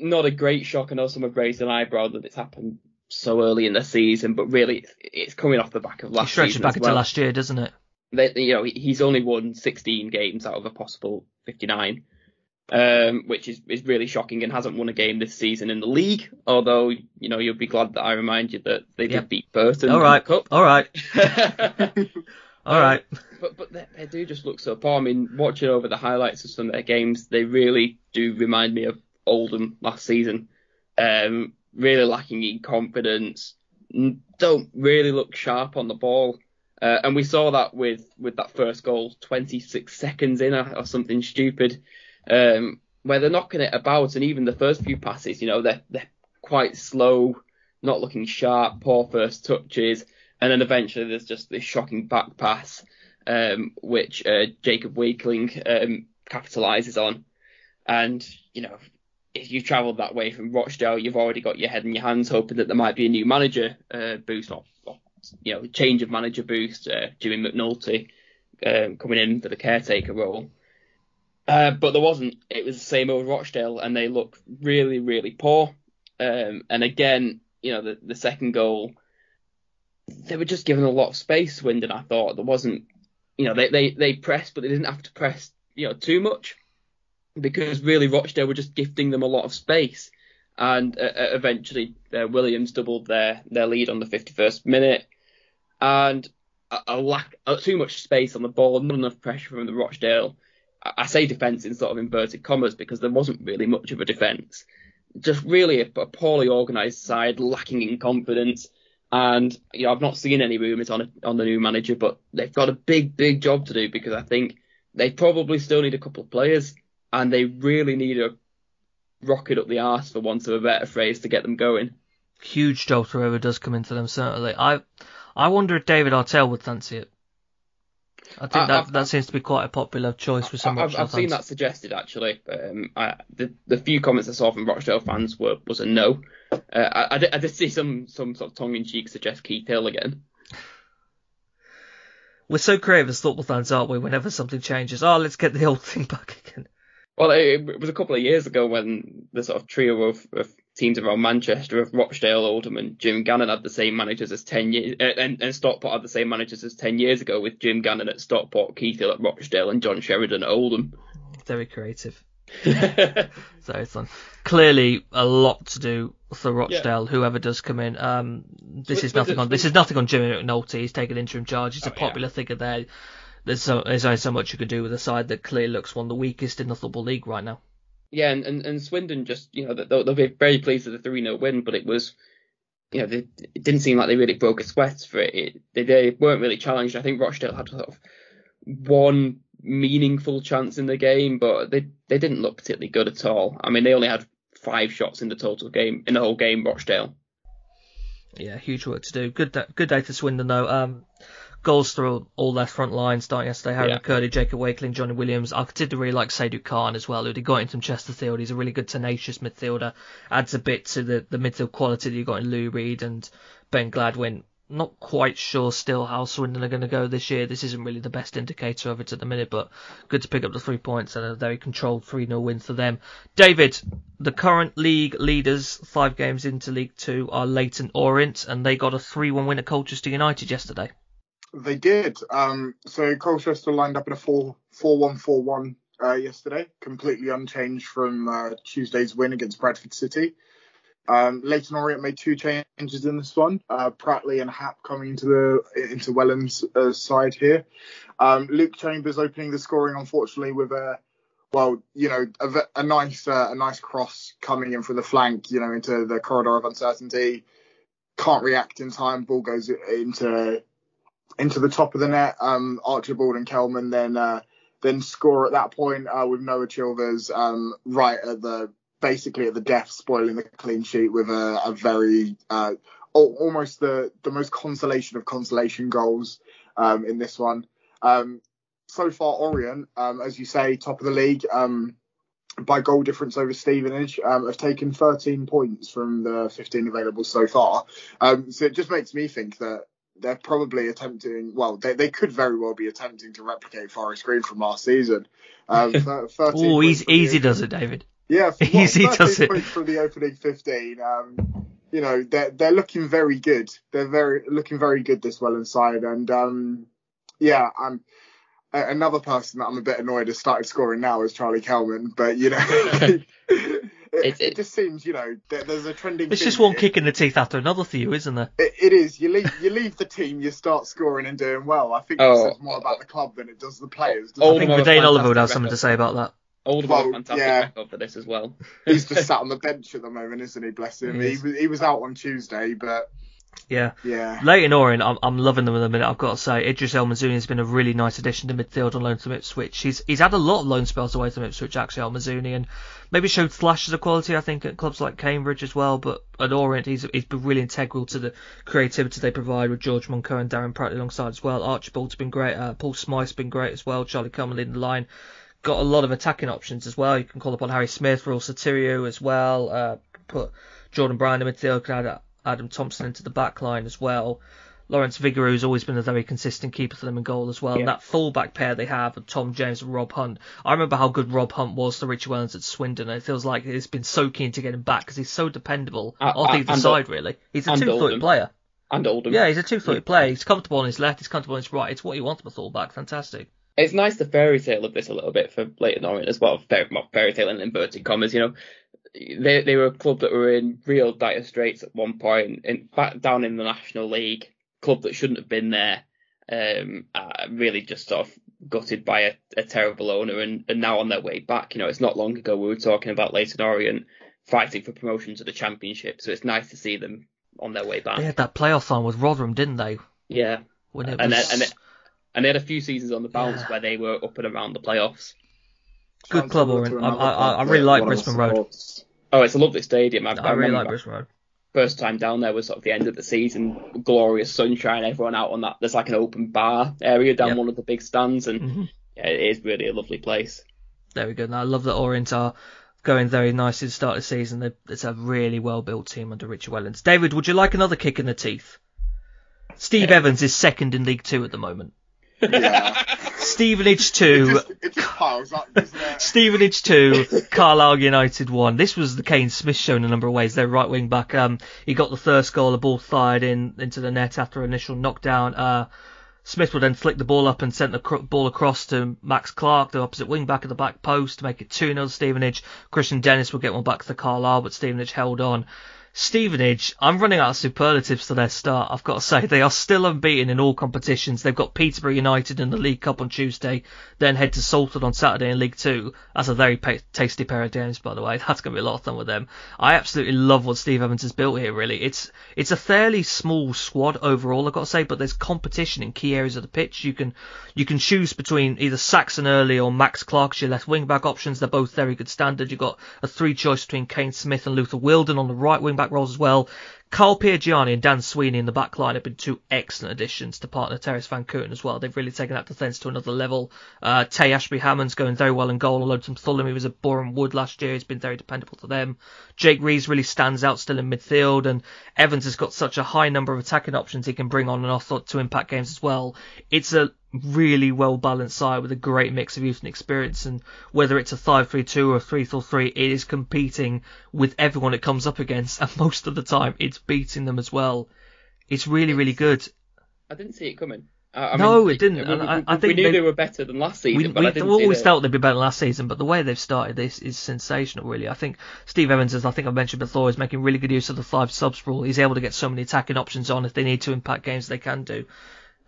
Not a great shock. I know some have raised an eyebrow that it's happened so early in the season, but really it's coming off the back of last season. It stretches back into last year, doesn't it? He's only won 16 games out of a possible 59, which is really shocking, and hasn't won a game this season in the league. Although, you'll be glad that I remind you that they did beat Burton. All right. In the Cup. All right. All right. But they do just look so poor. I mean, watching over the highlights of some of their games, they really do remind me of Oldham last season. Really lacking in confidence, don't really look sharp on the ball. And we saw that with that first goal, 26 seconds in or something stupid, where they're knocking it about, and even the first few passes, they're quite slow, not looking sharp, poor first touches, and then eventually there's just this shocking back pass, which Jacob Wakeling capitalises on. And, if you travelled that way from Rochdale, you've already got your head in your hands hoping that there might be a new manager boost or change of manager boost, Jimmy McNulty coming in for the caretaker role. But there wasn't. It was the same old Rochdale, and they looked really, really poor. And again, the second goal, they were just given a lot of space, Swindon, I thought. There wasn't, they pressed, but they didn't have to press, too much. Because really Rochdale were just gifting them a lot of space, and eventually Williams doubled their lead on the 51st minute, and too much space on the ball, not enough pressure from the Rochdale. I say defence in sort of inverted commas because there wasn't really much of a defence, just really a poorly organised side, lacking in confidence. And I've not seen any rumours on the new manager, but they've got a big job to do, because I think they probably still need a couple of players. And they really need a rocket up the arse, for want of a better phrase, to get them going. Huge job for whoever does come into them, certainly. I wonder if David Artell would fancy it. I think that seems to be quite a popular choice with some Rochdale fans. I've seen that suggested, actually. The few comments I saw from Rochdale fans was a no. I did see some sort of tongue-in-cheek suggest Keith Hill again. We're so creative as football fans, aren't we? Whenever something changes, let's get the old thing back again. Well, it was a couple of years ago when the sort of trio of teams around Manchester, of Rochdale, Oldham and Jim Gannon, had the same managers as 10 years, and Stockport had the same managers as 10 years ago, with Jim Gannon at Stockport, Keith Hill at Rochdale and John Sheridan at Oldham. Very creative. So it's fun. Clearly a lot to do for Rochdale, whoever does come in. This is nothing on Jimmy McNulty. He's taken interim charge. He's a popular figure there. There's only so much you can do with a side that clearly looks one of the weakest in the Football League right now. Yeah, and Swindon just, they'll be very pleased with the 3-0 win, but it was, it didn't seem like they really broke a sweat for it. They weren't really challenged. I think Rochdale had sort of one meaningful chance in the game, but they didn't look particularly good at all. I mean, they only had 5 shots in the whole game, Rochdale. Yeah, huge work to do. Good day to Swindon, though. Goals through all their front line starting yesterday. Harry McCurdy, Jacob Wakeling, Johnny Williams. I continue to really like Seydou Khan as well, who they got in from Chesterfield. He's a really good, tenacious midfielder. Adds a bit to the midfield quality that you got in Lou Reed and Ben Gladwin. Not quite sure still how Swindon are going to go this year. This isn't really the best indicator of it at the minute, but good to pick up the 3 points and a very controlled 3-0 win for them. David, the current league leaders, 5 games into League 2, are Leyton Orient, and they got a 3-1 win at Colchester United yesterday. They did. So Colchester lined up in a 4-1-4-1 yesterday, completely unchanged from Tuesday's win against Bradford City. Leyton Orient made 2 changes in this one. Prattley and Happ coming into Welham's side here. Luke Chambers opening the scoring, unfortunately, with a nice cross coming in from the flank, into the corridor of uncertainty. Can't react in time. Ball goes into the top of the net. Archibald and Kelman then score at that point with Noah Chilvers right at the basically at the death, spoiling the clean sheet with a very almost the most consolation of consolation goals in this one. So far, Orient, as you say, top of the league by goal difference over Stevenage, have taken 13 points from the 15 available so far. So it just makes me think that they're probably attempting, well, they could very well be attempting to replicate Forest Green from last season. Oh, easy does it, David. Yeah, easy 13 does it. points from the opening 15. You know, they're looking very good. They're looking very good, this Welland side. And another person that I'm a bit annoyed has started scoring now is Charlie Kelman. But, you know, it just seems, you know, there's a trending. It's just one kick in the teeth after another for you, isn't there? It is. You leave the team, you start scoring and doing well. I think it says more about the club than it does the players. I think Dane Oliver would have something to say about that. Oldham fantastic record for this as well. He's just sat on the bench at the moment, isn't he? Bless him. He was out on Tuesday, but yeah. Leyton Orient, I'm loving them in a minute. I've got to say, Idris El Mazouni has been a really nice addition to midfield on loan from Ipswich. He's had a lot of loan spells away from Ipswich, actually, El Mazouni, and maybe showed flashes of quality, I think, at clubs like Cambridge as well. But at Orient, he's been really integral to the creativity they provide with George Munker and Darren Pratt alongside as well. Archibald's been great. Paul Smythe's been great as well. Charlie Coleman leading the line. Got a lot of attacking options as well. You can call upon Harry Smith, Raul Sotirio as well. Put Jordan Bryan in midfield. Can add Adam Thompson into the back line as well. Lawrence Vigouroux has always been a very consistent keeper for them in goal as well. Yeah. And that full-back pair they have of Tom James and Rob Hunt. I remember how good Rob Hunt was to Richie Wellens at Swindon. It feels like he's been so keen to get him back because he's so dependable off either side, really. He's a two-footed player. And Oldham. Yeah, he's a two-footed player. He's comfortable on his left, he's comfortable on his right. It's what you want from a full-back. Fantastic. It's nice the fairy tale of this a little bit for Leyton Orient as well. Fairy tale in inverted commas, you know. They were a club that were in real dire straits at one point, back down in the National League, club that shouldn't have been there, really just sort of gutted by a terrible owner and now on their way back. You know, it's not long ago we were talking about Leyton Orient fighting for promotion to the Championship, so it's nice to see them on their way back. They had that playoff line with Rotherham, didn't they? Yeah. And they had a few seasons on the bounce where they were up and around the playoffs. Good club, Orient. I really like Brisbane Road. Oh, it's a lovely stadium. I really like Brisbane Road. First time down there was sort of the end of the season, glorious sunshine, everyone out on that. There's like an open bar area down one of the big stands, and it is really a lovely place. There we go. Now, I love that Orient are going very nicely to start the season. It's a really well-built team under Richie Wellens. David, would you like another kick in the teeth? Steve Evans is second in League 2 at the moment. Yeah. Stevenage 2. It just piles up, doesn't it? Stevenage 2, Carlisle United 1. This was the Kane Smith show in a number of ways. Their right wing back. He got the first goal, the ball fired into the net after initial knockdown. Smith would then flick the ball up and sent the ball across to Max Clark, the opposite wing back at the back post, to make it 2-0 Stevenage. Christian Dennis would get one back to Carlisle, but Stevenage held on. Stevenage, I'm running out of superlatives to their start, I've got to say. They are still unbeaten in all competitions. They've got Peterborough United in the League Cup on Tuesday, then head to Salford on Saturday in League 2. That's a very tasty pair of games, by the way. That's going to be a lot of fun with them. I absolutely love what Steve Evans has built here, really. It's a fairly small squad overall, I've got to say, but there's competition in key areas of the pitch. You can choose between either Saxon Early or Max Clark as your left wing-back options. They're both very good standard. You've got a three choice between Kane Smith and Luther Wilden on the right wing-back roles as well. Carl Piergianni and Dan Sweeney in the back line have been two excellent additions to partner Terence Van Kooten as well. They've really taken that defence to another level. Tay Ashby-Hammond's going very well in goal. Although Tom Thullum, he was at Boreham Wood last year, he's been very dependable to them. Jake Reeves really stands out still in midfield, and Evans has got such a high number of attacking options he can bring on and off to impact games as well. It's a really well balanced side with a great mix of youth and experience, and whether it's a 5-3-2 or a 3-4-3, it is competing with everyone it comes up against, and most of the time it's beating them as well. It's really good. I didn't see it coming. It didn't. I think we knew they were better than last season, but I didn't see always felt they'd be better than last season, but the way they've started this is sensational, really. I think Steve Evans, as I think I mentioned before, is making really good use of the 5 subs rule. He's able to get so many attacking options on if they need to impact games, they can do.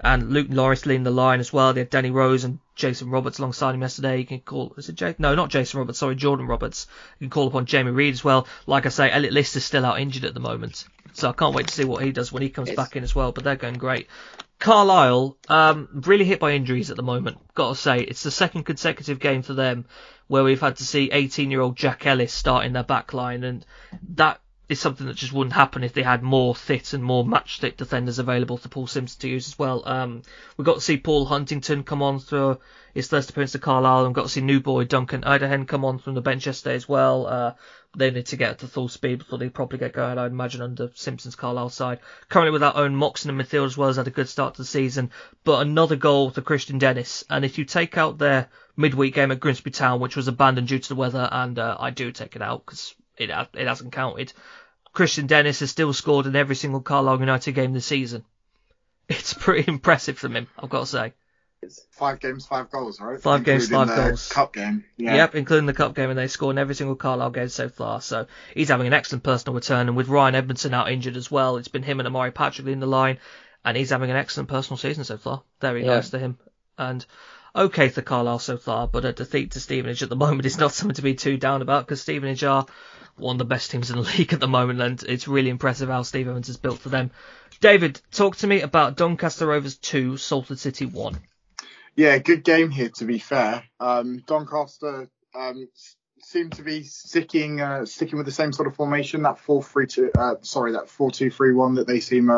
And Luke Norris leading the line as well. They have Danny Rose and Jason Roberts alongside him yesterday. You can call, not Jason Roberts, sorry, Jordan Roberts. You can call upon Jamie Reid as well. Like I say, Elliot List is still out injured at the moment, so I can't wait to see what he does when he comes back in as well, but they're going great. Carlisle, really hit by injuries at the moment. Got to say, it's the second consecutive game for them where we've had to see 18-year-old Jack Ellis start in their back line, and that is something that just wouldn't happen if they had more fit and more match-fit defenders available to Paul Simpson to use as well. We got to see Paul Huntington come on through his first appearance to Carlisle, and got to see new boy Duncan Idahen come on from the bench yesterday as well. They need to get to full speed before they probably get going, I'd imagine, under Simpson's Carlisle side. Currently with our own Moxon in midfield as well, has had a good start to the season, but another goal to Christian Dennis. And if you take out their midweek game at Grimsby Town, which was abandoned due to the weather, and I do take it out because it hasn't counted, Christian Dennis has still scored in every single Carlisle United game this season. It's pretty impressive from him, I've got to say. 5 games, 5 goals, right? 5 games, 5 the goals. Cup game. Yeah. Yep, including the cup game, and they scored in every single Carlisle game so far. So he's having an excellent personal return, and with Ryan Edmondson out injured as well, it's been him and Amari Patrick in the line, and he's having an excellent personal season so far. Very nice to him. And okay for Carlisle so far, but a defeat to Stevenage at the moment is not something to be too down about, because Stevenage are one of the best teams in the league at the moment, and it's really impressive how Steve Evans has built for them. David, talk to me about Doncaster Rovers 2, Salford City 1. Yeah, good game here, to be fair. Doncaster seemed to be sticking with the same sort of formation, that 4-2-3-1 that they seem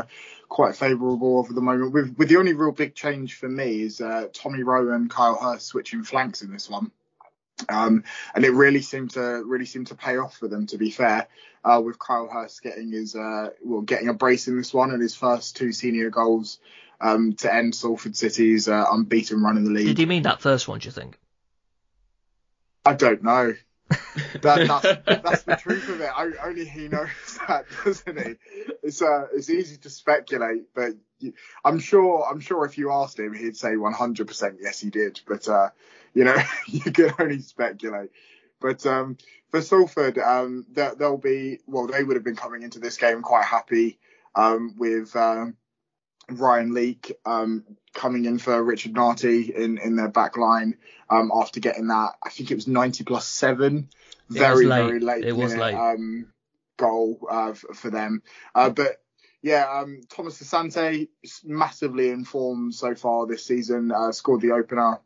quite favourable of at the moment. With the only real big change for me is Tommy Rowe and Kyle Hurst switching flanks in this one. And it really seemed to pay off for them, to be fair, with Kyle Hurst getting getting a brace in this one and his first 2 senior goals to end Salford City's unbeaten run in the league. Did he mean that first one, do you think? I don't know. That's the truth of it. Only he knows that, doesn't he? It's easy to speculate, but I'm sure if you asked him, he'd say 100% yes, he did. But you can only speculate. But for Salford, they would have been coming into this game quite happy with Ryan Leake coming in for Richard Narty in their back line after getting that, I think it was 90+7, very late it was late goal for them. But yeah, Thomas Asante massively informed so far this season, scored the opener.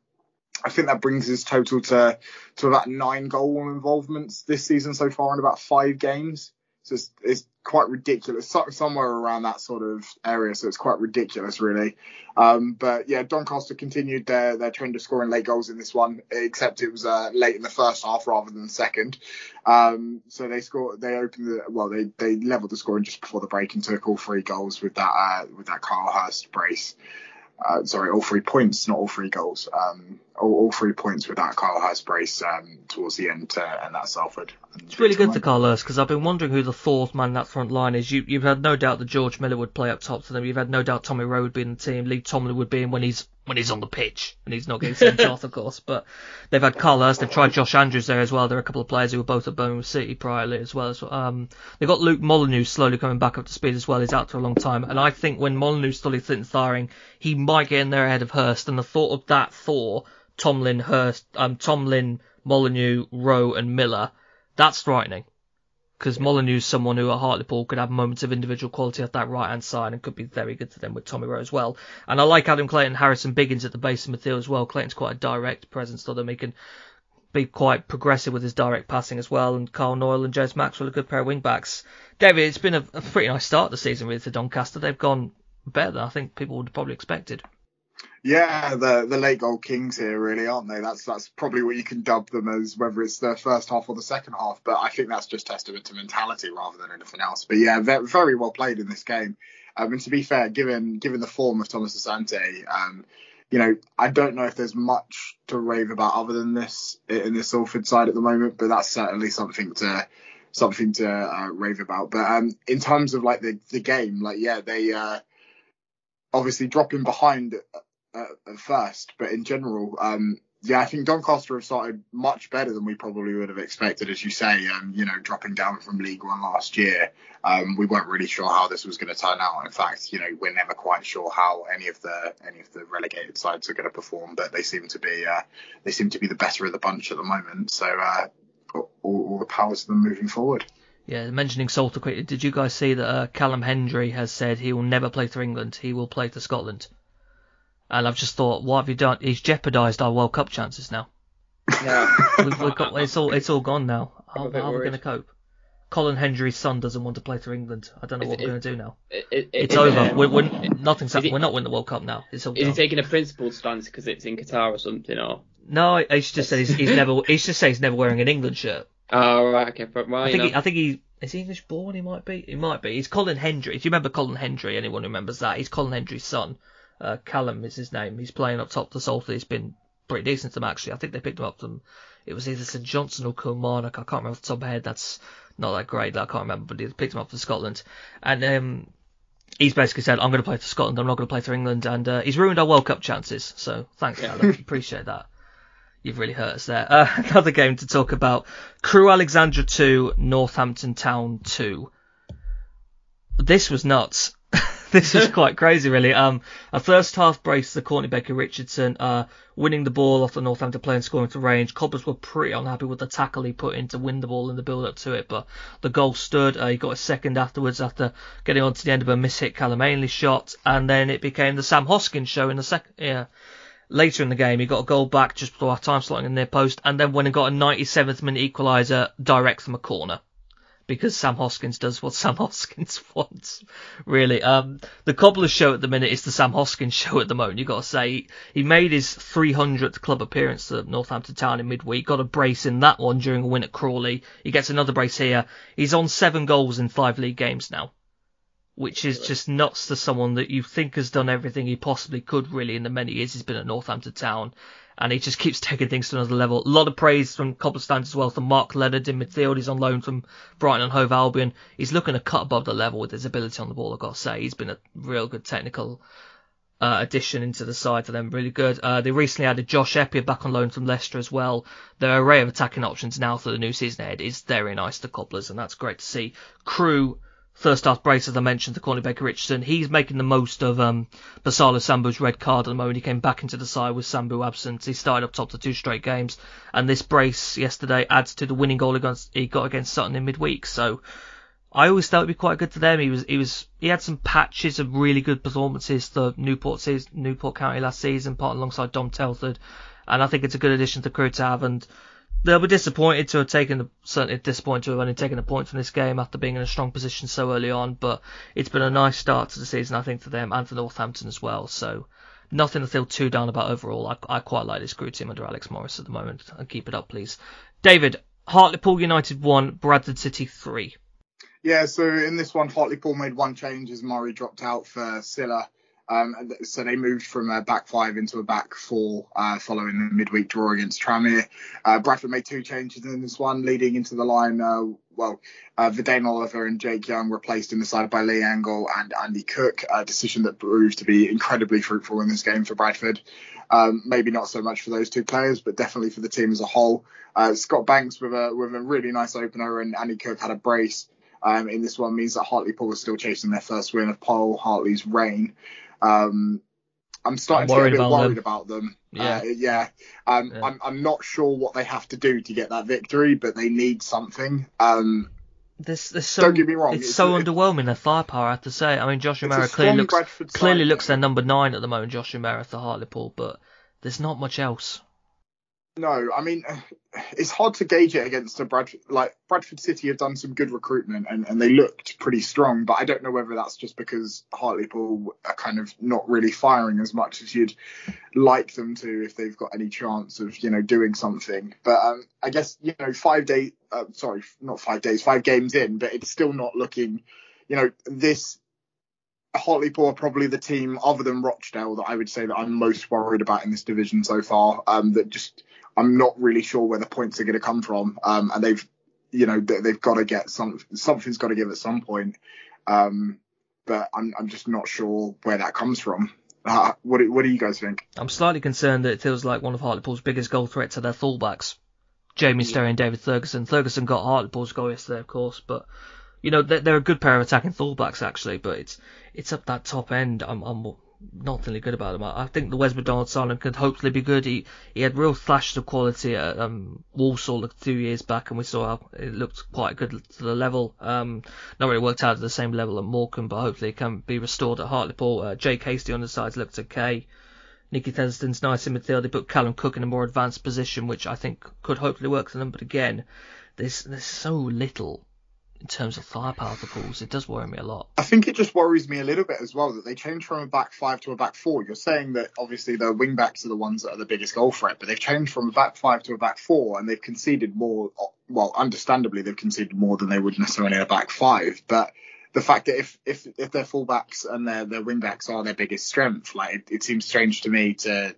I think that brings his total to about 9 goal involvements this season so far in about 5 games. So it's quite ridiculous, somewhere around that sort of area. So it's quite ridiculous, really. But yeah, Doncaster continued their trend of scoring late goals in this one, except it was late in the first half rather than the second. So they leveled the scoring just before the break and took all 3 goals with that Carl Hurst brace. All 3 points, not all 3 goals. All 3 points with that Carl Hurst brace towards the end to end that Salford. It's really good for Carl Hurst, because I've been wondering who the 4th man in that front line is. You've had no doubt that George Miller would play up top for them. You've had no doubt Tommy Rowe would be in the team. Lee Tomlin would be in when he's on the pitch, and he's not getting sent off, of course. But they've had Carl Hurst. They've tried Josh Andrews there as well. There are a couple of players who were both at Birmingham City priorly as well. They've got Luke Molyneux slowly coming back up to speed as well. He's out for a long time, and I think when Molyneux's fully fit and firing, he might get in there ahead of Hurst. And the thought of that 4, Tomlin, Molyneux, Rowe and Miller, that's frightening. Because Molyneux's someone who at Hartlepool could have moments of individual quality at that right-hand side and could be very good for them with Tommy Rowe as well. And I like Adam Clayton, Harrison Biggins at the base of midfield as well. Clayton's quite a direct presence to them. He can be quite progressive with his direct passing as well. And Carl Noyle and James Maxwell, a good pair of wing-backs. David, it's been a pretty nice start to the season really for Doncaster. They've gone better than I think people would have probably expected. Yeah, the late goal kings here, really, aren't they? That's probably what you can dub them as, whether it's the first half or the second half. But I think that's just testament to mentality rather than anything else. But yeah, very well played in this game. And to be fair, given the form of Thomas Asante, I don't know if there's much to rave about other than this in this Salford side at the moment. But that's certainly something to rave about. But in terms of like the game, they obviously dropping behind at first, but in general, I think Doncaster have started much better than we probably would have expected, as you say. Dropping down from League One last year, we weren't really sure how this was going to turn out. In fact, we're never quite sure how any of the relegated sides are going to perform, but they seem to be the better of the bunch at the moment. So all the power to them moving forward. Yeah, mentioning Salter quickly, did you guys see that Callum Hendry has said he will never play for England, he will play for Scotland? And I've just thought, what have you done? He's jeopardised our World Cup chances now. No. We've got it's all gone now. How are we worried. going to cope? Colin Hendry's son doesn't want to play for England. I don't know what we're going to do now. It's Is over. it, Nothing's happened. We're not winning the World Cup now. It's all Is he done. taking a principled stance because it's in Qatar or something, or? No, he should just say he's never. He should say he's never wearing an England shirt. Oh, right, okay. But, well, I think he is he English born. He might be. He's Colin Hendry. Do you remember Colin Hendry? Anyone who remembers that? He's Colin Hendry's son. Callum is his name. He's playing up top for Salford. He's been pretty decent to them, actually. I think they picked him up from. It was either St Johnstone or Kilmarnock. I can't remember off the top of my head. That's not that great. I can't remember, but they picked him up for Scotland. And he's basically said, I'm going to play for Scotland. I'm not going to play for England. And he's ruined our World Cup chances. So thanks, Callum. Appreciate that. You've really hurt us there. Another game to talk about. Crewe Alexandra 2, Northampton Town 2. This was nuts. This was quite crazy, really. A first half brace to Courtney Baker-Richardson, winning the ball off the Northampton player and scoring to range. Cobblers were pretty unhappy with the tackle he put in to win the ball in the build-up to it, but the goal stood. He got a second afterwards after getting on to the end of a miss-hit Callum Ainley shot, and then it became the Sam Hoskins show in the second. Yeah. Later in the game, he got a goal back just before our time slotting in their post, and then went and got a 97th minute equaliser direct from a corner. Because Sam Hoskins does what Sam Hoskins wants, really. The Cobblers show at the minute is the Sam Hoskins show at the moment, you've got to say. He made his 300th club appearance at Northampton Town in midweek, got a brace in that one during a win at Crawley. He gets another brace here. He's on 7 goals in 5 league games now, which is just nuts to someone that you think has done everything he possibly could, really, in the many years he's been at Northampton Town. And he just keeps taking things to another level. A lot of praise from Cobblers fans as well from Mark Leonard in midfield. He's on loan from Brighton and Hove Albion. He's looking to cut above the level with his ability on the ball, I've got to say. He's been a real good technical addition into the side for them. Really good. They recently added Josh Eppier back on loan from Leicester as well. Their array of attacking options now for the new season ahead is very nice to Cobblers, and that's great to see. Crewe, first half brace, as I mentioned, to Courtney Baker-Richardson. He's making the most of Basalo Sambu's red card at the moment. He came back into the side with Sambu absent. He started up top to 2 straight games. And this brace yesterday adds to the winning goal he got against Sutton in midweek. So I always thought it'd be quite good for them. He had some patches of really good performances for Newport County last season, partnered alongside Dom Telford. And I think it's a good addition to Crewe to have. And they'll be disappointed to have certainly disappointed to have only taken a point from this game after being in a strong position so early on, but it's been a nice start to the season, I think, for them and for Northampton as well, so nothing to feel too down about overall. I quite like this Crewe team under Alex Morris at the moment, and keep it up, please. David, Hartlepool United 1, Bradford City 3. Yeah, so in this one, Hartlepool made one change as Murray dropped out for Silla. So they moved from a back 5 into a back 4 following the midweek draw against Tranmere. Bradford made 2 changes in this one, leading into the line. Vidane Oliver and Jake Young replaced in the side by Lee Angle and Andy Cook, a decision that proved to be incredibly fruitful in this game for Bradford. Maybe not so much for those 2 players, but definitely for the team as a whole. Scott Banks with a really nice opener, and Andy Cook had a brace in this one, means that Hartlepool was still chasing their first win of Paul Hartley's reign. I'm starting to get a bit worried about them. Yeah. I'm not sure what they have to do to get that victory, but they need something. Don't get me wrong. It's so underwhelming, their firepower, I have to say. I mean, Josh O'Mara clearly looks their number 9 at the moment, Josh O'Mara for Hartlepool, but there's not much else. No, I mean, it's hard to gauge it against a Bradford. Like, Bradford City have done some good recruitment and they looked pretty strong, but I don't know whether that's just because Hartlepool are kind of not really firing as much as you'd like them to if they've got any chance of, doing something. But I guess, 5 games in, but it's still not looking, this Hartlepool are probably the team other than Rochdale that I would say that I'm most worried about in this division so far. I'm not really sure where the points are going to come from. And they've got to get something's got to give at some point. But I'm just not sure where that comes from. What do you guys think? I'm slightly concerned that it feels like one of Hartlepool's biggest goal threats are their fullbacks, Jamie Sterry and David Ferguson. Ferguson got Hartlepool's goal yesterday, of course, but they're a good pair of attacking fullbacks actually. But it's up that top end. I'm not really good about him. I think the Wes McDonald signing could hopefully be good. He had real flashes of quality at Walsall a few years back, and we saw how it looked quite good to the level. Not really worked out at the same level at Morecambe, but hopefully it can be restored at Hartlepool. Jake Hasty on the sides looked okay. Nicky Featherstone's nice in midfield. They put Callum Cook in a more advanced position, which I think could hopefully work for them. But again, there's so little in terms of firepower for Pools. It does worry me a lot. I think it just worries me a little bit as well that they changed from a back five to a back four. You're saying that obviously the wing backs are the ones that are the biggest goal threat, but they've changed from a back five to a back four, and they've conceded more. Well, understandably, they've conceded more than they would necessarily in a back five. But the fact that if their fullbacks and their wing backs are their biggest strength, like it seems strange to me to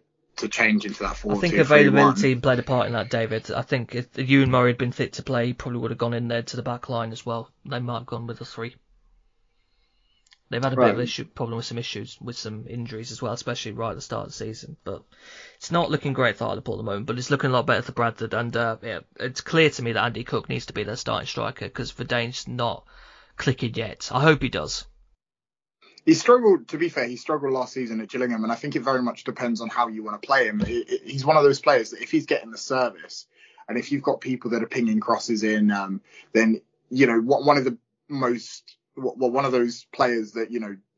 change into that 4-2-3-1. I think availability played a part in that, David. I think if Ewan Murray had been fit to play, he probably would have gone in there to the back line as well. They might have gone with a 3. They've had a bit of an problem with some issues, with some injuries as well, especially right at the start of the season. But it's not looking great for Hartlepool at the moment, but it's looking a lot better for Bradford. And it's clear to me that Andy Cook needs to be their starting striker because Verdane's not clicking yet. I hope he does. He struggled, to be fair, last season at Gillingham, and I think it very much depends on how you want to play him. He's one of those players that if he's getting the service, and if you've got people that are pinging crosses in, then, one of those players that,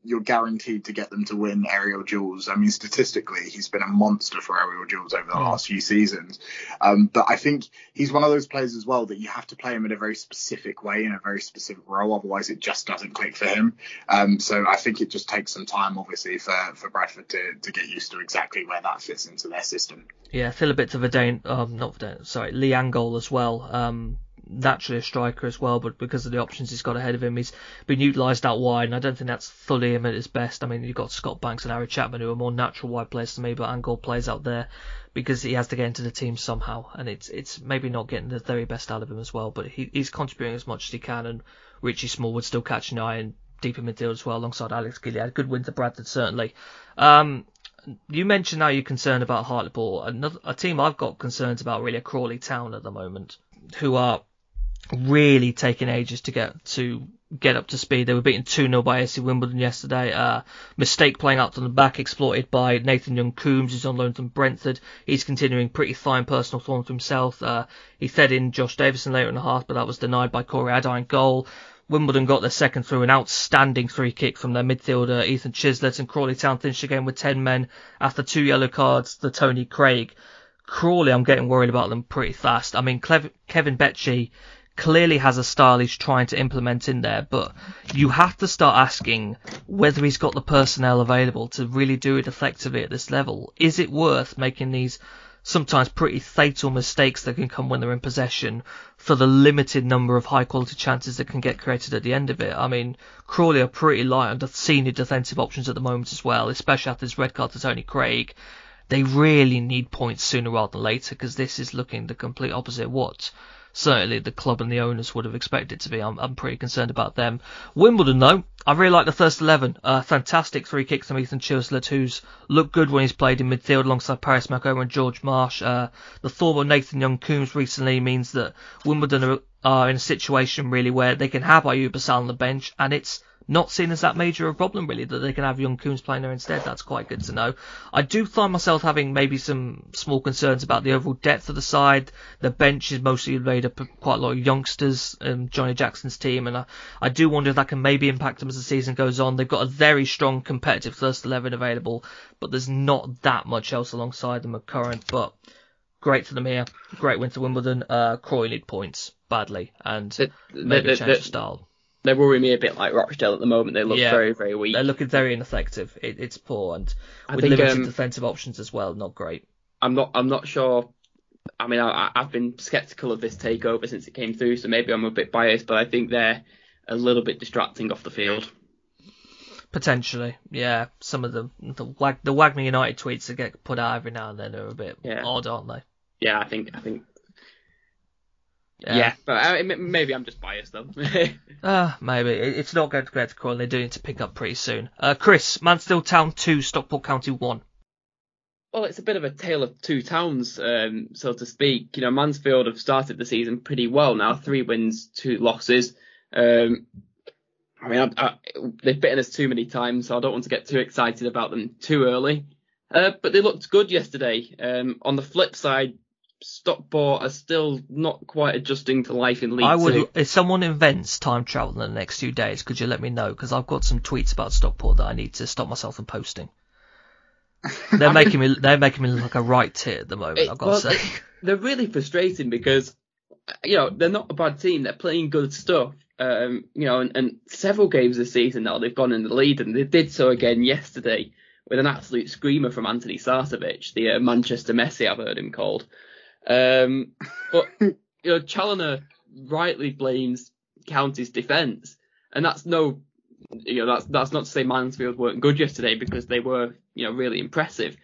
you're guaranteed to get them to win aerial duels. I mean, statistically, he's been a monster for aerial duels over the last few seasons. But I think he's one of those players as well that you have to play him in a very specific way, in a very specific role. Otherwise, it just doesn't click for him. So I think it just takes some time, obviously, for Bradford to get used to exactly where that fits into their system. Yeah, feel a bit to Lee Angol as well. Naturally a striker as well, but because of the options he's got ahead of him, he's been utilised out wide, and I don't think that's fully him at his best. I mean, you've got Scott Banks and Harry Chapman who are more natural wide players to me, but Angol plays out there because he has to get into the team somehow, and it's maybe not getting the very best out of him as well, but he's contributing as much as he can, and Richie Smallwood still catching an eye in deep in midfield as well, alongside Alex Gilead. Good win to Bradford, certainly. You mentioned now you're concerned about Hartlepool. A team I've got concerns about really are Crawley Town at the moment, who are really taking ages to get up to speed. They were beaten 2-0 by AC Wimbledon yesterday. Mistake playing out on the back exploited by Nathan Young-Coombs, who's on loan from Brentford. He's continuing pretty fine personal form for himself. He fed in Josh Davison later in the half, but that was denied by Corey Adine goal. Wimbledon got their second through an outstanding free kick from their midfielder Ethan Chislett, and Crawley Town finished the game with 10 men after 2 yellow cards to Tony Craig. Crawley, I'm getting worried about them pretty fast. I mean, Kevin Becci clearly has a style he's trying to implement in there, but you have to start asking whether he's got the personnel available to really do it effectively at this level. Is it worth making these sometimes pretty fatal mistakes that can come when they're in possession for the limited number of high quality chances that can get created at the end of it? I mean, Crawley are pretty light on the senior defensive options at the moment as well, especially after this red card to Tony Craig. They really need points sooner rather than later, because this is looking the complete opposite of what certainly the club and the owners would have expected to be. I'm pretty concerned about them. Wimbledon, though, I really like the first 11. Fantastic free kick from Ethan Chislett, who's looked good when he's played in midfield alongside Paris Macomer and George Marsh. The form of Nathan Young-Coombs recently means that Wimbledon are in a situation really where they can have Ayuba Sal on the bench, and it's not seen as that major a problem, really, that they can have Young-Coombs playing there instead. That's quite good to know. I do find myself having maybe some small concerns about the overall depth of the side. The bench is mostly made up of quite a lot of youngsters, Johnny Jackson's team, and I do wonder if that can maybe impact them as the season goes on. They've got a very strong competitive first 11 available, but there's not that much else alongside them at current. But great for them here. Great win to Wimbledon. Crawley need points badly, and maybe change the style. They worry me a bit like Rochdale at the moment. They look very, very weak. They're looking very ineffective. It's poor, and with limited defensive options as well, not great. I'm not sure. I mean, I've been sceptical of this takeover since it came through, so maybe I'm a bit biased, but I think they're a little bit distracting off the field. Potentially, yeah. Some of the Wagner United tweets that get put out every now and then are a bit odd, aren't they? Yeah, I think. Yeah, but maybe I'm just biased though. Maybe. It's not going to go to Crawley. They're doing it to pick up pretty soon. Chris, Mansfield Town 2, Stockport County 1. Well, it's a bit of a tale of two towns, so to speak. Mansfield have started the season pretty well now. 3 wins, 2 losses. They've bitten us too many times, so I don't want to get too excited about them too early. But they looked good yesterday. On the flip side, Stockport are still not quite adjusting to life in League Two. If someone invents time travel in the next few days, could you let me know? Because I've got some tweets about Stockport that I need to stop myself from posting. They're making me look like a right tit at the moment. I've got to say. They're really frustrating because, they're not a bad team. They're playing good stuff. And several games this season now they've gone in the lead, and they did so again yesterday with an absolute screamer from Anthony Sarcevic, the Manchester Messi, I've heard him called. But Challoner rightly blames County's defence, and that's not to say Mansfield weren't good yesterday, because they were really impressive.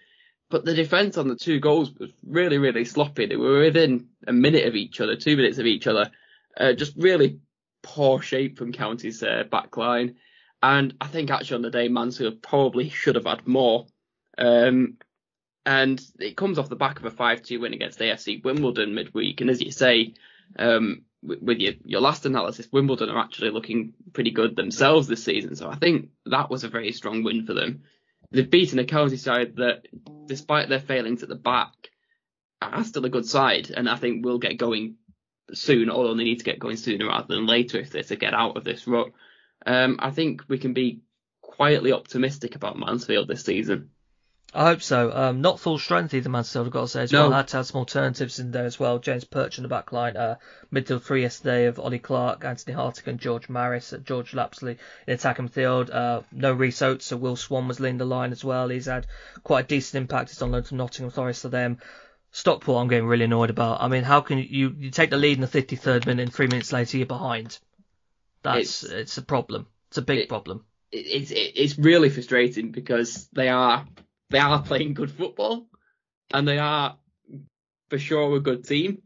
But the defence on the two goals was really, really sloppy. They were within a minute of each other, 2 minutes of each other. Just really poor shape from County's back line. And I think actually on the day, Mansfield probably should have had more. And it comes off the back of a 5-2 win against AFC Wimbledon midweek. And as you say, with your last analysis, Wimbledon are actually looking pretty good themselves this season. So I think that was a very strong win for them. They've beaten a County side that, despite their failings at the back, are still a good side, and I think will get going soon, although they need to get going sooner rather than later if they're to get out of this rut. I think we can be quietly optimistic about Mansfield this season. I hope so. Not full strength either, Mansfield, I've got to say as well. I had to have some alternatives in there as well. James Perch in the back line. Midfield 3 yesterday of Ollie Clark, Anthony Hartigan, George Maris, George Lapsley in attacking midfield. No Reece Oates, so Will Swan was leading the line as well. He's had quite a decent impact. He's on loan from Nottingham Forest to them. Stockport I'm getting really annoyed about. I mean, how can you take the lead in the 53rd minute and 3 minutes later you're behind? It's a problem. It's a big problem. It's really frustrating because they are playing good football, and they are for sure a good team.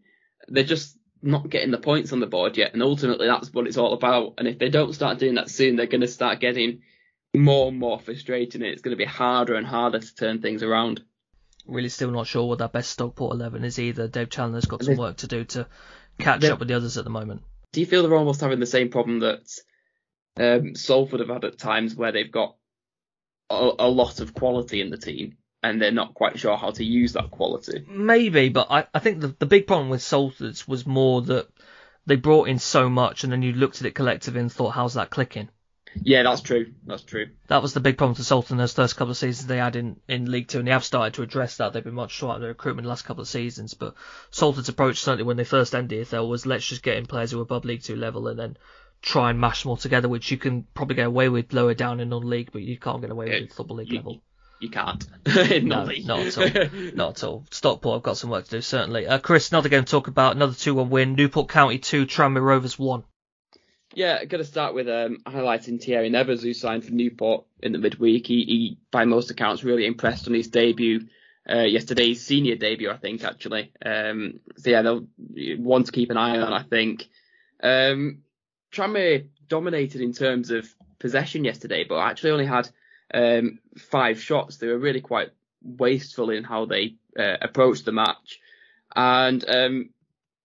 They're just not getting the points on the board yet, and ultimately that's what it's all about. And if they don't start doing that soon, they're going to start getting more and more frustrating, and it's going to be harder and harder to turn things around. Really still not sure what that best Stockport 11 is either. Dave Challoner's got some work to do to catch up with the others at the moment. Do you feel they're almost having the same problem that Salford have had at times, where they've got a lot of quality in the team and they're not quite sure how to use that quality? Maybe, but I think the big problem with Salford was more that they brought in so much, and then you looked at it collectively and thought, how's that clicking? Yeah, that's true. That was the big problem for Salford in those first couple of seasons they had in League Two, and they have started to address that. They've been much stronger in their recruitment the last couple of seasons, but Salford's approach, certainly when they first ended EFL, was let's just get in players who are above League Two level and then try and mash them all together, which you can probably get away with lower down in non-league, but you can't get away with at Football League level. You can't. No, not at all. Not at all. Stockport have got some work to do, certainly. Chris, another game to talk about, another 2-1 win. Newport County 2, Tranmere Rovers 1. Yeah, going to start with highlighting Thierry Nevers, who signed for Newport in the midweek. He, by most accounts, really impressed on his debut yesterday, his senior debut, I think, actually. So yeah, they'll want to keep an eye on, I think. Tranmere dominated in terms of possession yesterday, but actually only had 5 shots. They were really quite wasteful in how they approached the match, and